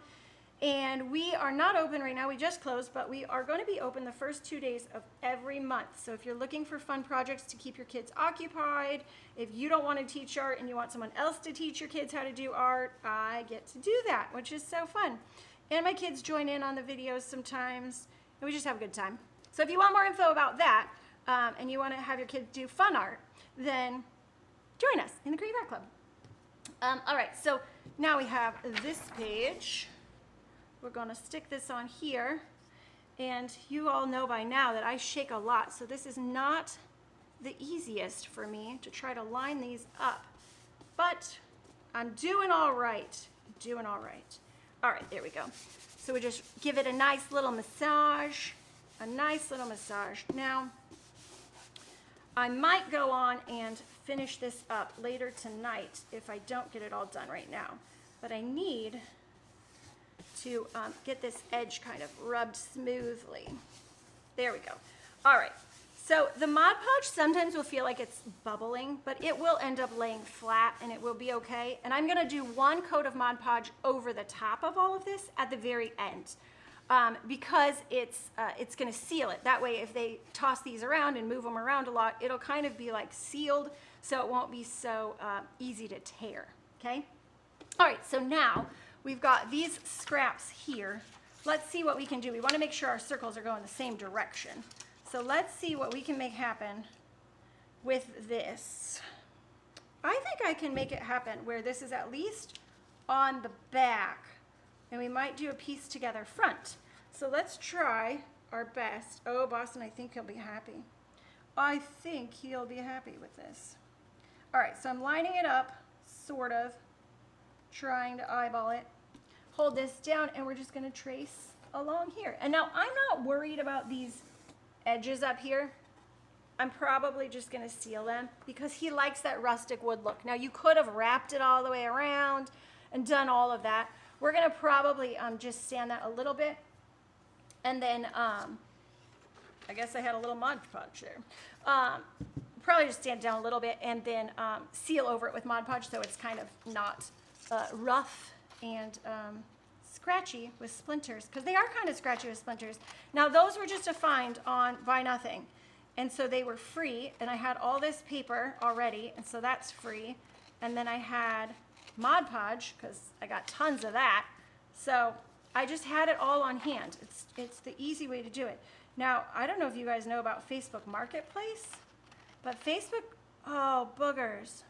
S1: And we are not open right now. We just closed, but we are going to be open the first 2 days of every month. So if you're looking for fun projects to keep your kids occupied, if you don't want to teach art and you want someone else to teach your kids how to do art, I get to do that, which is so fun. And my kids join in on the videos sometimes, and we just have a good time. So if you want more info about that, and you want to have your kids do fun art, then join us in the Crave Art Club. All right, so now we have this page. We're going to stick this on here, and you all know by now that I shake a lot, so this is not the easiest for me to try to line these up, but I'm doing all right, All right, there we go. So we just give it a nice little massage, Now, I might go on and finish this up later tonight if I don't get it all done right now, but I need to get this edge kind of rubbed smoothly. There we go. All right, so the Mod Podge sometimes will feel like it's bubbling, but it will end up laying flat and it will be okay. And I'm gonna do 1 coat of Mod Podge over the top of all of this at the very end, because it's gonna seal it. That way, if they toss these around and move them around a lot, it'll kind of be like sealed, so it won't be so easy to tear, okay? All right, so now, we've got these scraps here. Let's see what we can do. We want to make sure our circles are going the same direction. So let's see what we can make happen with this. I think I can make it happen where this is at least on the back, and we might do a piece together front. So let's try our best. Oh, Boston, I think he'll be happy. I think he'll be happy with this. All right, so I'm lining it up, sort of, trying to eyeball it. Hold this down, and we're just gonna trace along here. And now I'm not worried about these edges up here. I'm probably just gonna seal them because he likes that rustic wood look. Now you could have wrapped it all the way around and done all of that. We're gonna probably just sand that a little bit. And then, I guess I had a little Mod Podge there. Probably just sand it down a little bit and then seal over it with Mod Podge so it's kind of not rough and scratchy with splinters, because they are kind of scratchy with splinters. Now those were just a find on Buy Nothing, and so they were free, and I had all this paper already, and so that's free. And then I had Mod Podge because I got tons of that, so I just had it all on hand. It's the easy way to do it. Now I don't know if you guys know about Facebook Marketplace, but Facebook, oh boogers,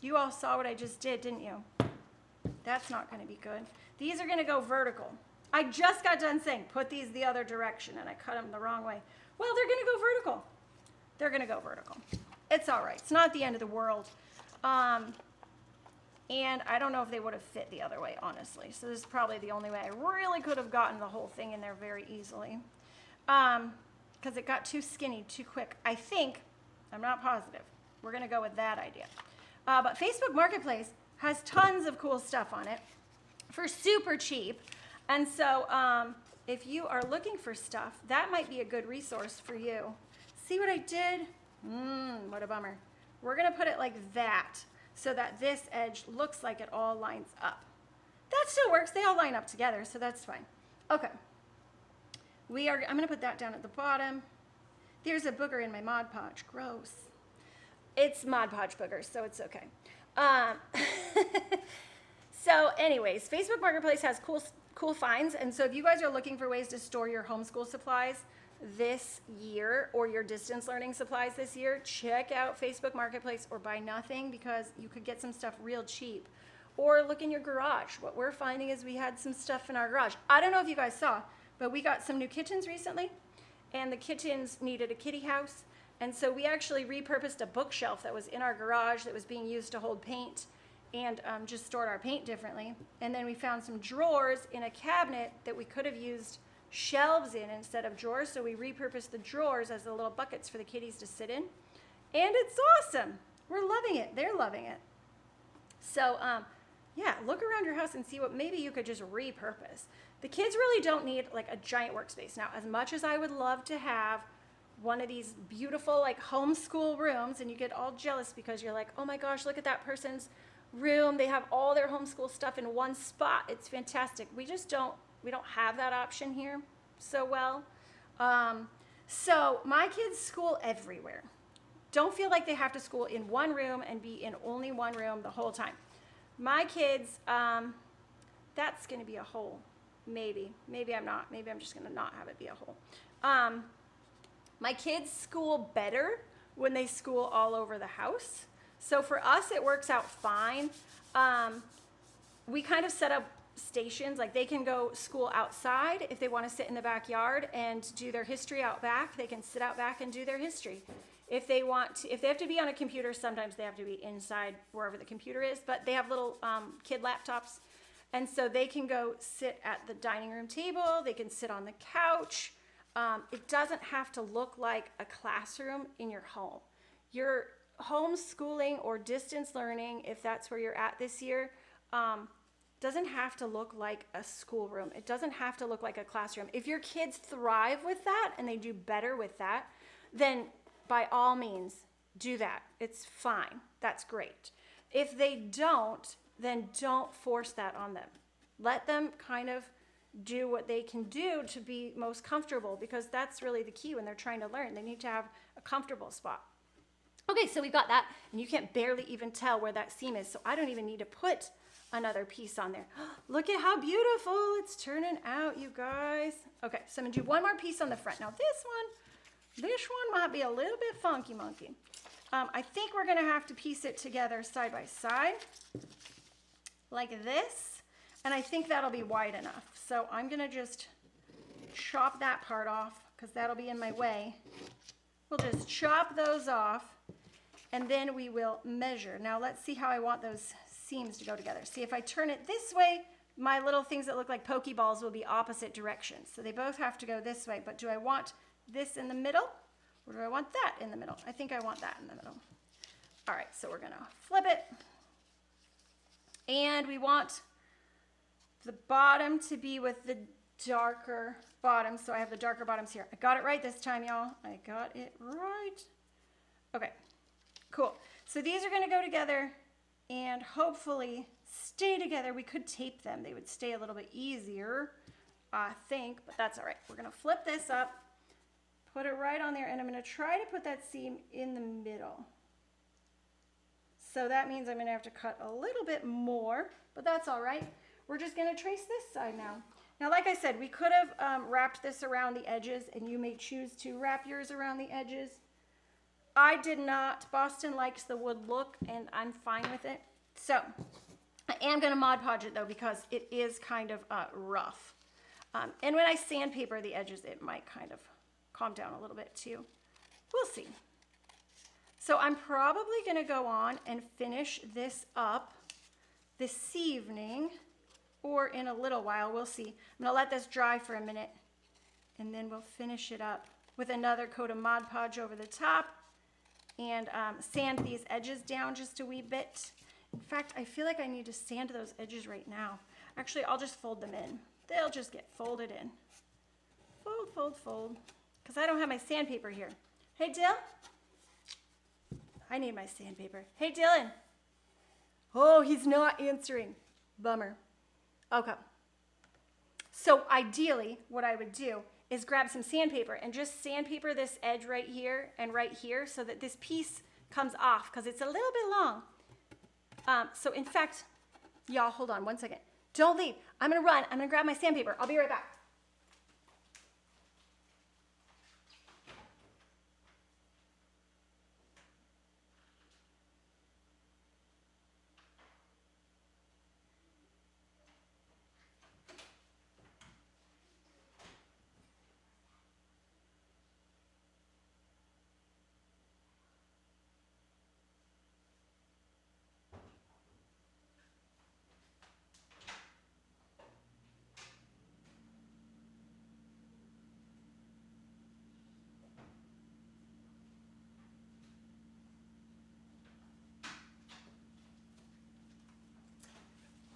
S1: you all saw what I just did, didn't you? That's not going to be good. These are going to go vertical. I just got done saying put these the other direction, and I cut them the wrong way. Well, they're going to go vertical. They're going to go vertical. It's all right. It's not the end of the world. And I don't know if they would have fit the other way, honestly. So this is probably the only way I really could have gotten the whole thing in there very easily. Because it got too skinny too quick. I think, I'm not positive. We're going to go with that idea. But Facebook Marketplace has tons of cool stuff on it for super cheap. And so if you are looking for stuff, that might be a good resource for you. See what I did? What a bummer. We're going to put it like that so that this edge looks like it all lines up. That still works. They all line up together, so that's fine. Okay. I'm going to put that down at the bottom. There's a booger in my Mod Podge. Gross. It's Mod Podge boogers, so it's okay. So anyways, Facebook Marketplace has cool finds. And so if you guys are looking for ways to store your homeschool supplies this year or your distance learning supplies this year, check out Facebook Marketplace or Buy Nothing, because you could get some stuff real cheap. Or look in your garage. What we're finding is we had some stuff in our garage. I don't know if you guys saw, but we got some new kittens recently, and the kittens needed a kitty house. And so we actually repurposed a bookshelf that was in our garage that was being used to hold paint, and just stored our paint differently. And then we found some drawers in a cabinet that we could have used shelves in instead of drawers, so we repurposed the drawers as the little buckets for the kitties to sit in. And it's awesome. We're loving it. They're loving it. So yeah, look around your house and see what maybe you could just repurpose. The kids really don't need like a giant workspace. Now, as much as I would love to have one of these beautiful like homeschool rooms, and you get all jealous because you're like, oh my gosh, look at that person's room. They have all their homeschool stuff in one spot. It's fantastic. We don't have that option here so well. So my kids school everywhere. Don't feel like they have to school in one room and be in only one room the whole time. My kids, that's going to be a hole. Maybe I'm not. Maybe I'm just going to not have it be a hole. My kids school better when they school all over the house. So for us, it works out fine. We kind of set up stations, like they can go school outside if they want to sit in the backyard and do their history out back. They can sit out back and do their history. If they have to be on a computer, sometimes they have to be inside wherever the computer is, but they have little kid laptops, and so they can go sit at the dining room table. They can sit on the couch. It doesn't have to look like a classroom in your home. Your homeschooling or distance learning, if that's where you're at this year, doesn't have to look like a schoolroom. It doesn't have to look like a classroom. If your kids thrive with that and they do better with that, then by all means do that. It's fine. That's great. If they don't, then don't force that on them. Let them kind of do what they can do to be most comfortable, because that's really the key when they're trying to learn. They need to have a comfortable spot. Okay, so we've got that, and you can't barely even tell where that seam is, so I don't even need to put another piece on there. Look at how beautiful it's turning out, you guys. Okay, so I'm gonna do one more piece on the front. Now this one might be a little bit funky monkey. I think we're gonna have to piece it together side by side, like this. And I think that'll be wide enough. So I'm gonna just chop that part off because that'll be in my way. We'll just chop those off and then we will measure. Now let's see how I want those seams to go together. See, if I turn it this way, my little things that look like Pokeballs will be opposite directions. So they both have to go this way, but do I want this in the middle or do I want that in the middle? I think I want that in the middle. All right, so we're gonna flip it. And we want the bottom to be with the darker bottom. So I have the darker bottoms here. I got it right this time, y'all. I got it right. Okay, cool. So these are gonna go together and hopefully stay together. We could tape them. They would stay a little bit easier, I think, but that's all right. We're gonna flip this up, put it right on there, and I'm gonna try to put that seam in the middle. So that means I'm gonna have to cut a little bit more, but that's all right. We're just gonna trace this side now. Now, like I said, we could have wrapped this around the edges, and you may choose to wrap yours around the edges. I did not. Boston likes the wood look, and I'm fine with it. So I am gonna Mod Podge it though, because it is kind of rough. And when I sandpaper the edges, it might kind of calm down a little bit too. We'll see. So I'm probably gonna go on and finish this up this evening or in a little while, we'll see. I'm gonna let this dry for a minute and then we'll finish it up with another coat of Mod Podge over the top and sand these edges down just a wee bit. In fact, I feel like I need to sand those edges right now. Actually, I'll just fold them in. They'll just get folded in. Fold, fold, fold. Because I don't have my sandpaper here. Hey, Dill? I need my sandpaper. Hey, Dylan. Oh, he's not answering. Bummer. Okay. So ideally, what I would do is grab some sandpaper and just sandpaper this edge right here and right here so that this piece comes off because it's a little bit long. So in fact, y'all, hold on one second. Don't leave. I'm gonna run. I'm gonna grab my sandpaper. I'll be right back.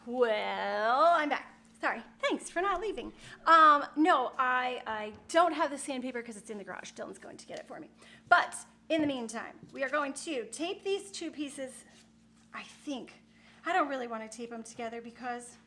S1: Well, I'm back. Sorry. Thanks for not leaving. No, I don't have the sandpaper because it's in the garage. Dylan's going to get it for me. But in the meantime, we are going to tape these two pieces. I don't really want to tape them together because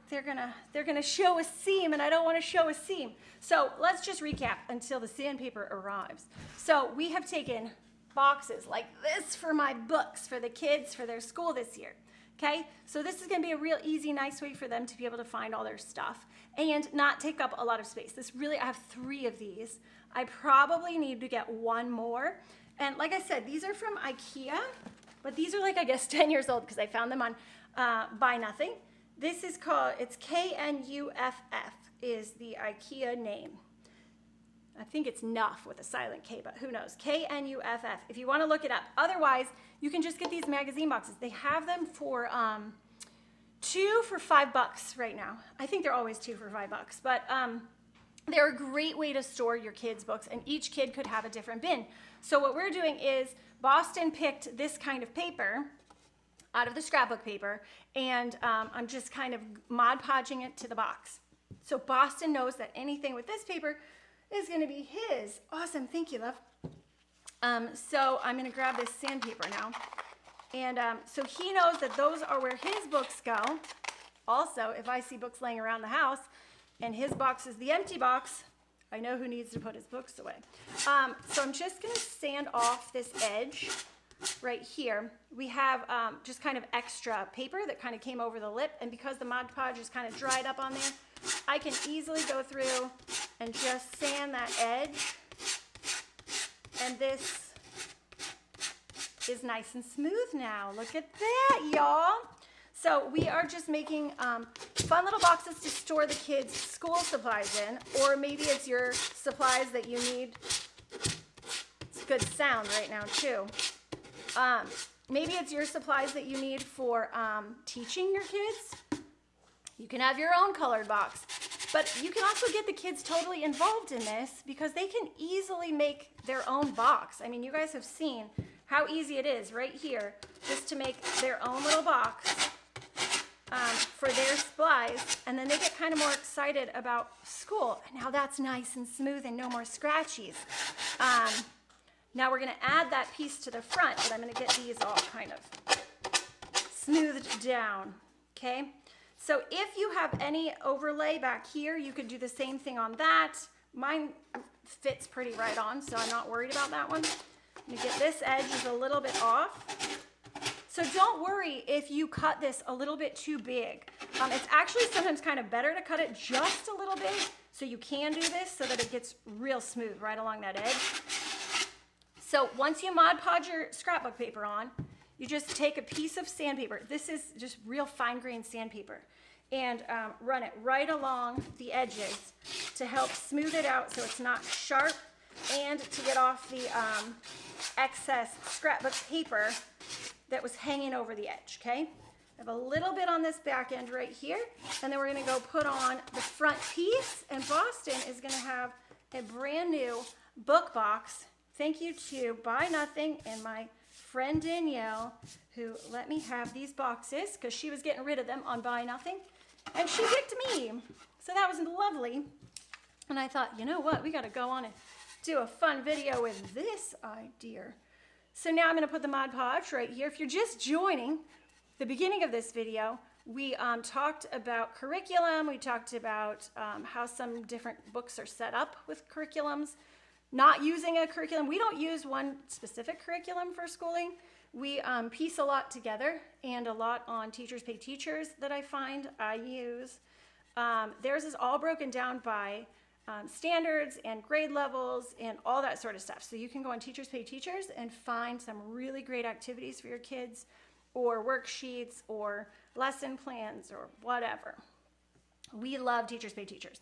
S1: they're gonna show a seam, and I don't want to show a seam. So let's just recap until the sandpaper arrives. So we have taken boxes like this for my books for the kids for their school this year. Okay, so this is gonna be a real easy, nice way for them to be able to find all their stuff and not take up a lot of space. I have 3 of these. I probably need to get 1 more. And like I said, these are from IKEA, but these are like, I guess, 10 years old because I found them on Buy Nothing. This is called, it's K-N-U-F-F is the IKEA name. I think it's Nuff with a silent K, but who knows? K-N-U-F-F, if you want to look it up. Otherwise, you can just get these magazine boxes. They have them for 2 for $5 right now. I think they're always 2 for $5, but they're a great way to store your kids' books, and each kid could have a different bin. So what we're doing is Boston picked this kind of paper out of the scrapbook paper, and I'm just kind of Mod Podging it to the box. So Boston knows that anything with this paper is going to be his. Awesome. Thank you, love. So I'm going to grab this sandpaper now. And so he knows that those are where his books go. Also, if I see books laying around the house and his box is the empty box, I know who needs to put his books away. So I'm just going to sand off this edge right here. We have just kind of extra paper that kind of came over the lip. And because the Mod Podge is kind of dried up on there, I can easily go through and just sand that edge. And this is nice and smooth now. Look at that, y'all. So we are just making fun little boxes to store the kids' school supplies in, or maybe it's your supplies that you need. It's a good sound right now too. Maybe it's your supplies that you need for teaching your kids. You can have your own colored box, but you can also get the kids totally involved in this because they can easily make their own box. I mean, you guys have seen how easy it is right here just to make their own little box for their supplies, and then they get kind of more excited about school. And now that's nice and smooth and no more scratchies. Now we're going to add that piece to the front, but I'm going to get these all kind of smoothed down, okay? So if you have any overlay back here, you could do the same thing on that. Mine fits pretty right on, so I'm not worried about that one. You get this edge is a little bit off. So don't worry if you cut this a little bit too big. It's actually sometimes kind of better to cut it just a little bit so you can do this so that it gets real smooth right along that edge. So once you Mod Podge your scrapbook paper on, you just take a piece of sandpaper. This is just real fine grained sandpaper, and run it right along the edges to help smooth it out so it's not sharp, and to get off the excess scrapbook paper that was hanging over the edge, okay? I have a little bit on this back end right here, and then we're gonna go put on the front piece, and Boston is gonna have a brand new book box. Thank you to Buy Nothing and my friend Danielle, who let me have these boxes because she was getting rid of them on Buy Nothing, and she picked me. So that was lovely. And I thought, you know what? We got to go on and do a fun video with this idea. So now I'm going to put the Mod Podge right here. If you're just joining the beginning of this video, we talked about curriculum. We talked about how some different books are set up with curriculums. Not using a curriculum. We don't use one specific curriculum for schooling. We piece a lot together, and a lot on Teachers Pay Teachers that I find I use. Theirs is all broken down by standards and grade levels and all that sort of stuff. So you can go on Teachers Pay Teachers and find some really great activities for your kids, or worksheets, or lesson plans, or whatever. We love Teachers Pay Teachers.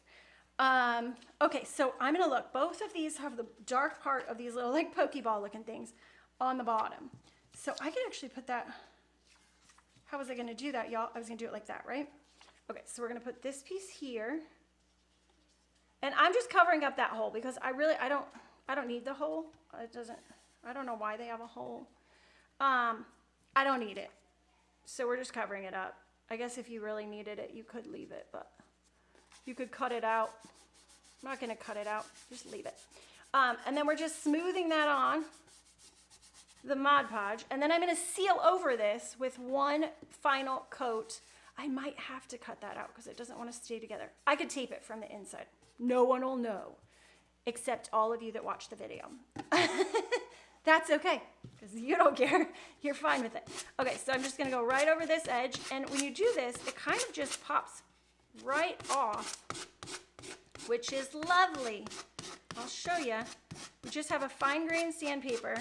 S1: Okay, so I'm gonna look. Both of these have the dark part of these little like Pokeball looking things on the bottom. So I can actually put that, how was I gonna do that, y'all? I was gonna do it like that, right? Okay, so we're gonna put this piece here. And I'm just covering up that hole because I don't need the hole. I don't know why they have a hole. I don't need it. So we're just covering it up. I guess if you really needed it, you could leave it, but you could cut it out. I'm not gonna cut it out, just leave it. And then we're just smoothing that on the Mod Podge, and then I'm gonna seal over this with one final coat. I might have to cut that out because it doesn't want to stay together. I could tape it from the inside. No one will know, except all of you that watch the video. That's okay, because you don't care. You're fine with it. Okay, so I'm just gonna go right over this edge, and when you do this, it kind of just pops right off, which is lovely. I'll show you. We just have a fine grained sandpaper,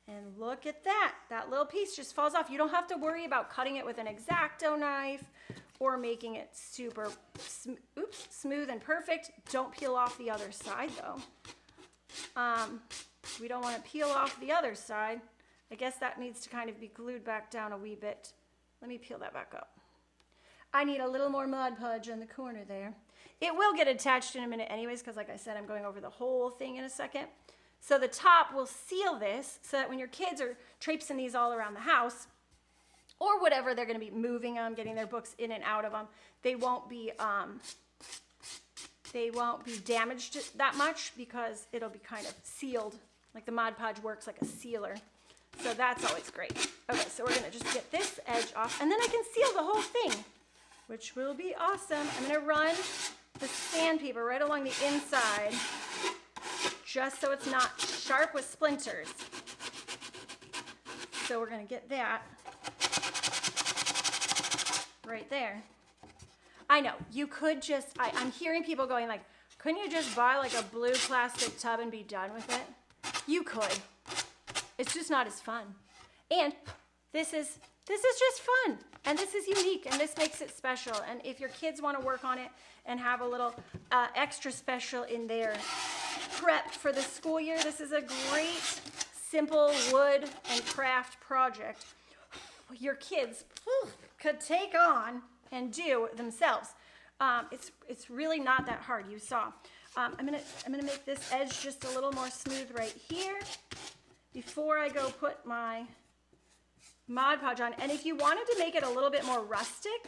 S1: and look at that. That little piece just falls off. You don't have to worry about cutting it with an X-Acto knife or making it super smooth and perfect. Don't peel off the other side though. We don't want to peel off the other side. I guess that needs to kind of be glued back down a wee bit. Let me peel that back up. I need a little more Mod Podge on the corner there. It will get attached in a minute anyways, because like I said, I'm going over the whole thing in a second. So the top will seal this so that when your kids are traipsing these all around the house, or whatever, they're going to be moving them, getting their books in and out of them, they won't be damaged that much because it'll be kind of sealed. Like the Mod Podge works like a sealer. So that's always great. Okay, so we're going to just get this edge off, and then I can seal the whole thing, which will be awesome. I'm going to run the sandpaper right along the inside, just so it's not sharp with splinters. So we're going to get that right there. I know, you could just, I'm hearing people going like, couldn't you just buy like a blue plastic tub and be done with it? You could. It's just not as fun. And this is just fun, and this is unique, and this makes it special. And if your kids want to work on it and have a little extra special in their prep for the school year, this is a great, simple wood and craft project your kids could take on and do themselves. It's really not that hard. You saw. I'm gonna make this edge just a little more smooth right here before I go put my Mod Podge on. And if you wanted to make it a little bit more rustic,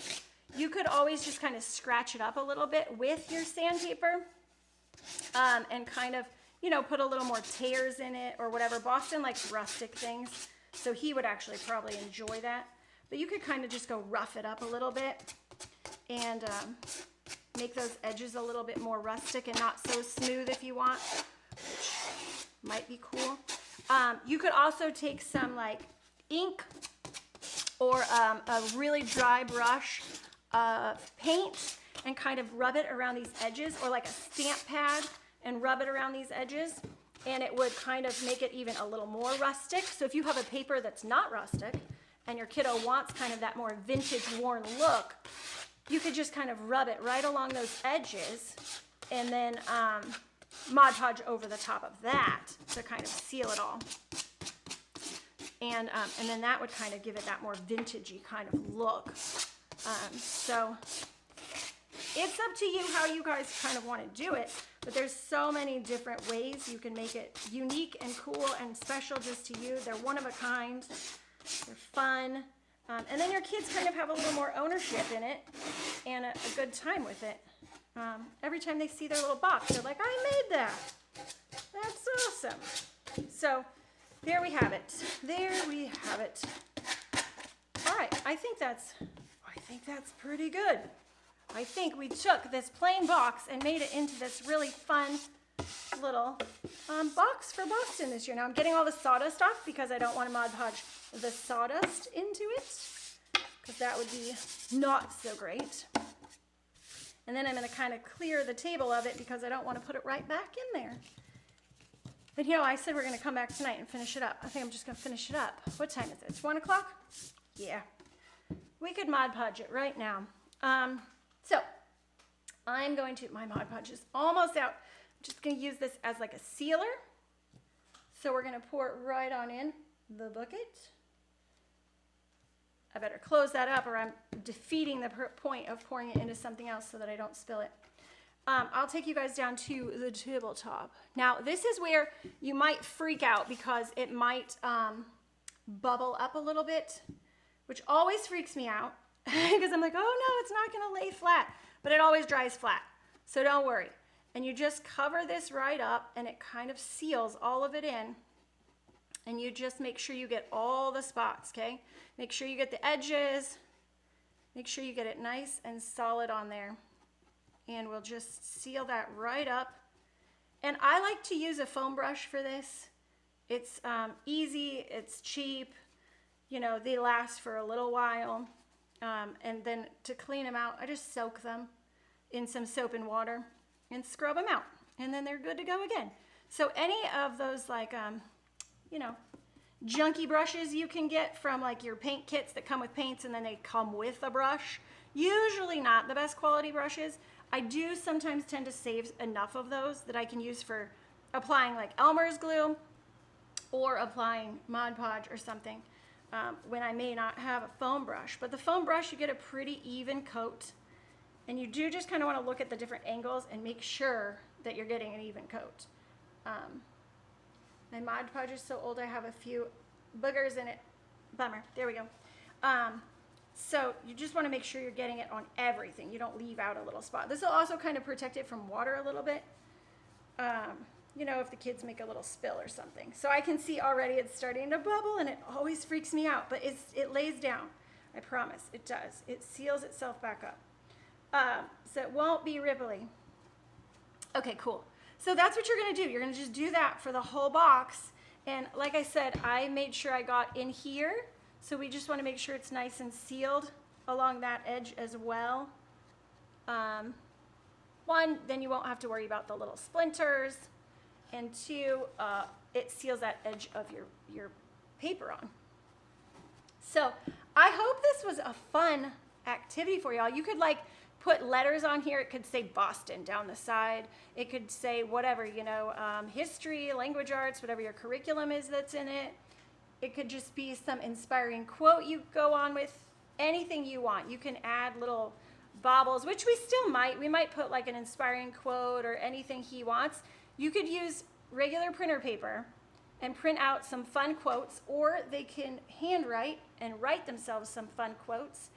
S1: you could always just kind of scratch it up a little bit with your sandpaper, and kind of, you know, put a little more tears in it or whatever. Boston likes rustic things, so he would actually probably enjoy that. But you could kind of just go rough it up a little bit and make those edges a little bit more rustic and not so smooth if you want, which might be cool. You could also take some like ink or a really dry brush of paint and kind of rub it around these edges, or like a stamp pad and rub it around these edges, and it would kind of make it even a little more rustic. So if you have a paper that's not rustic and your kiddo wants kind of that more vintage worn look, you could just kind of rub it right along those edges and then Mod Podge over the top of that to kind of seal it all. And then that would kind of give it that more vintagey kind of look. So it's up to you how you guys kind of want to do it, but there's so many different ways you can make it unique and cool and special just to you. They're one of a kind, they're fun, and then your kids kind of have a little more ownership in it and a good time with it. Every time they see their little box, they're like, I made that. That's awesome. So there we have it. There we have it. All right, I think that's pretty good. I think we took this plain box and made it into this really fun little box for Boston this year. Now I'm getting all the sawdust off because I don't want to Mod Podge the sawdust into it, because that would be not so great. And then I'm going to kind of clear the table of it because I don't want to put it right back in there. But you know, I said we're going to come back tonight and finish it up. I think I'm just going to finish it up. What time is it? It's 1 o'clock? Yeah. We could Mod Podge it right now. So I'm going to, my Mod Podge is almost out. I'm just going to use this as like a sealer. So we're going to pour it right on in the bucket. I better close that up or I'm defeating the point of pouring it into something else so that I don't spill it. I'll take you guys down to the tabletop. Now, this is where you might freak out because it might bubble up a little bit, which always freaks me out because I'm like, oh no, it's not going to lay flat, but it always dries flat. So don't worry. And you just cover this right up and it kind of seals all of it in. And you just make sure you get all the spots, okay? Make sure you get the edges. Make sure you get it nice and solid on there. And we'll just seal that right up. And I like to use a foam brush for this. It's easy, it's cheap, you know, they last for a little while. And then to clean them out, I just soak them in some soap and water and scrub them out. And then they're good to go again. So any of those like, you know, junky brushes you can get from like your paint kits that come with paints and then they come with a brush, usually not the best quality brushes. I do sometimes tend to save enough of those that I can use for applying like Elmer's glue or applying Mod Podge or something when I may not have a foam brush. But the foam brush, you get a pretty even coat, and you do just kind of want to look at the different angles and make sure that you're getting an even coat. My Mod Podge is so old I have a few boogers in it. Bummer. There we go. So you just want to make sure you're getting it on everything. You don't leave out a little spot. This will also kind of protect it from water a little bit. You know, if the kids make a little spill or something. So I can see already it's starting to bubble and it always freaks me out, but it lays down. I promise it does. It seals itself back up. So it won't be ripply. Okay, cool. So that's what you're going to do. You're going to just do that for the whole box. And like I said, I made sure I got in here. So we just want to make sure it's nice and sealed along that edge as well. One, then you won't have to worry about the little splinters. And two, it seals that edge of your paper on. So I hope this was a fun activity for y'all. You could like put letters on here. It could say Boston down the side. It could say whatever, history, language arts, whatever your curriculum is that's in it. It could just be some inspiring quote you go on with, anything you want. You can add little baubles, which we still might. We might put like an inspiring quote or anything he wants. You could use regular printer paper and print out some fun quotes, or they can handwrite and write themselves some fun quotes.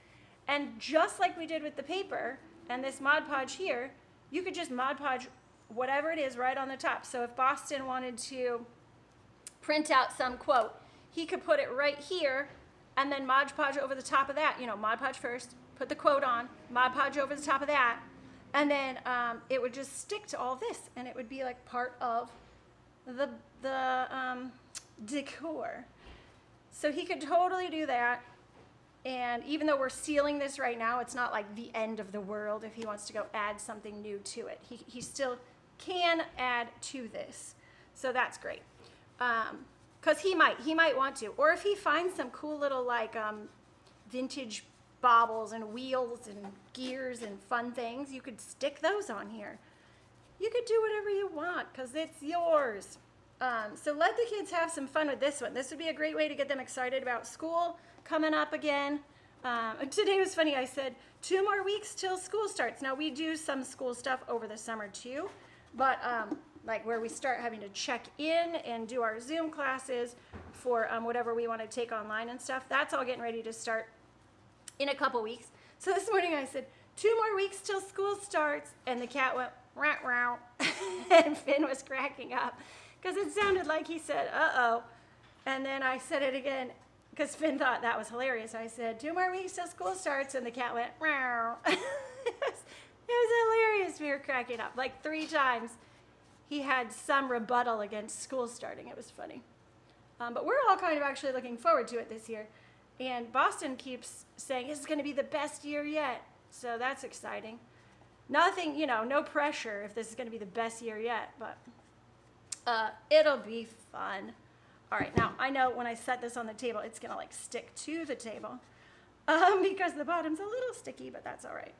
S1: And just like we did with the paper and this Mod Podge here, you could just Mod Podge whatever it is right on the top. So if Boston wanted to print out some quote, he could put it right here and then Mod Podge over the top of that. Mod Podge first, put the quote on, Mod Podge over the top of that, and then it would just stick to all this, and it would be like part of the decor. So he could totally do that. And even though we're sealing this right now, it's not like the end of the world if he wants to go add something new to it. He still can add to this. So that's great. Because he might want to. Or if he finds some cool little like vintage baubles and wheels and gears and fun things, you could stick those on here. You could do whatever you want because it's yours. So let the kids have some fun with this one. This would be a great way to get them excited about school coming up again. Today was funny. I said 2 more weeks till school starts. Now we do some school stuff over the summer too, but like where we start having to check in and do our Zoom classes for whatever we want to take online and stuff. That's all getting ready to start in a couple weeks. So this morning I said 2 more weeks till school starts, and the cat went rah rah, and Finn was cracking up because it sounded like he said uh-oh, and then I said it again because Finn thought that was hilarious. I said 2 more weeks till school starts, and the cat went rah. It was hilarious. We were cracking up like 3 times. He had some rebuttal against school starting. It was funny. But we're all kind of actually looking forward to it this year. And Boston keeps saying this is going to be the best year yet. So that's exciting. Nothing, no pressure if this is going to be the best year yet, but it'll be fun. All right, now I know when I set this on the table, it's going to like stick to the table because the bottom's a little sticky, but that's all right.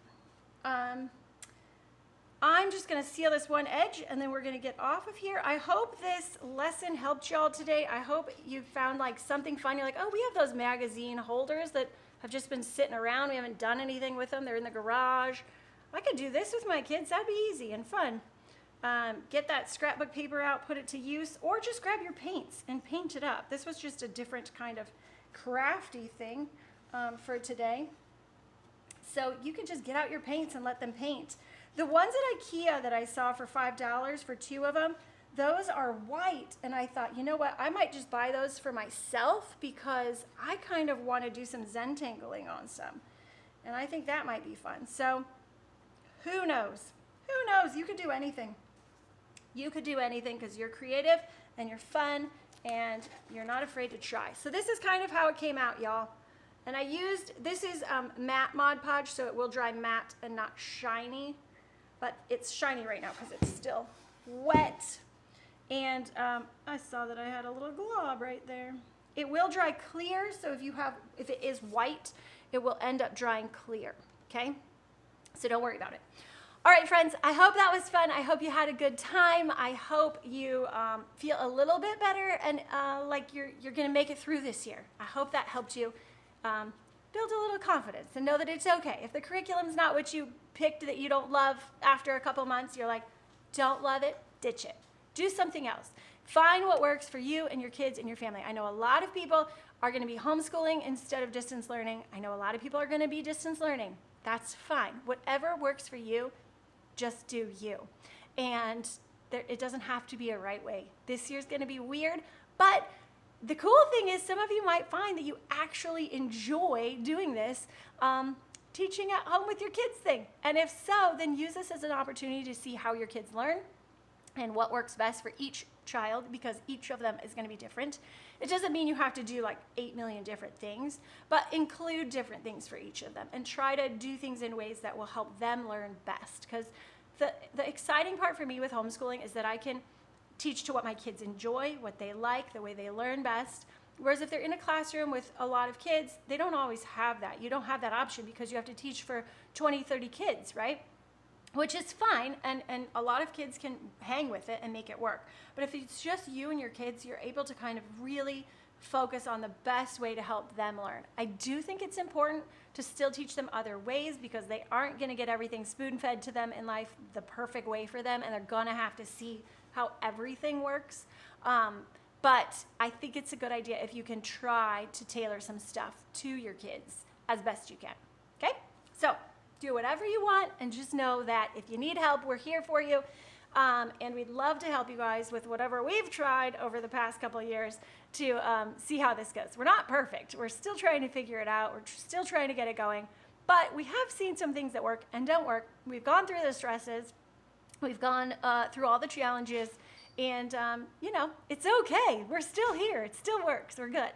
S1: I'm just going to seal this one edge, and then we're going to get off of here. I hope this lesson helped y'all today. I hope you found like something fun. You're like, oh, we have those magazine holders that have just been sitting around. We haven't done anything with them. They're in the garage. I could do this with my kids. That'd be easy and fun. Get that scrapbook paper out, put it to use, or just grab your paints and paint it up. This was just a different kind of crafty thing for today. So you can just get out your paints and let them paint. The ones at IKEA that I saw for $5 for 2 of them, those are white. And I thought, you know what? I might just buy those for myself because I kind of want to do some Zentangling on some. And I think that might be fun. So who knows? Who knows? You could do anything. You could do anything because you're creative and you're fun and you're not afraid to try. So this is kind of how it came out, y'all. And this is matte Mod Podge, so it will dry matte and not shiny. But it's shiny right now because it's still wet. And I saw that I had a little glob right there. It will dry clear, so if it is white, it will end up drying clear, okay? So don't worry about it. All right, friends, I hope that was fun. I hope you had a good time. I hope you feel a little bit better and like you're going to make it through this year. I hope that helped you build a little confidence and know that it's okay. If the curriculum's not what you picked that you don't love after a couple months, you're like, don't love it, ditch it. Do something else. Find what works for you and your kids and your family. I know a lot of people are going to be homeschooling instead of distance learning. I know a lot of people are going to be distance learning. That's fine. Whatever works for you, just do you. And it doesn't have to be a right way. This year's going to be weird, but the cool thing is some of you might find that you actually enjoy doing this teaching at home with your kids thing. And if so, then use this as an opportunity to see how your kids learn and what works best for each child, because each of them is going to be different. It doesn't mean you have to do like 8 million different things, but include different things for each of them and try to do things in ways that will help them learn best. Because the exciting part for me with homeschooling is that I can teach to what my kids enjoy, what they like, the way they learn best, Whereas if they're in a classroom with a lot of kids, they don't always have that. You don't have that option because you have to teach for 20, 30 kids, right? Which is fine, and a lot of kids can hang with it and make it work. But if it's just you and your kids, you're able to kind of really focus on the best way to help them learn. I do think it's important to still teach them other ways because they aren't going to get everything spoon-fed to them in life the perfect way for them, and they're going to have to see how everything works. But I think it's a good idea if you can try to tailor some stuff to your kids as best you can. Okay? So do whatever you want, and just know that if you need help, we're here for you. And we'd love to help you guys with whatever we've tried over the past couple of years to see how this goes. We're not perfect. We're still trying to figure it out. We're still trying to get it going. But we have seen some things that work and don't work. We've gone through the stresses. We've gone through all the challenges. And, it's okay. We're still here. It still works. We're good.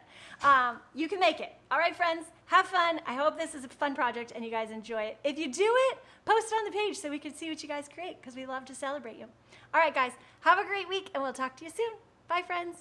S1: You can make it. All right, friends, have fun. I hope this is a fun project and you guys enjoy it. If you do it, post it on the page so we can see what you guys create because we love to celebrate you. All right, guys, have a great week and we'll talk to you soon. Bye, friends.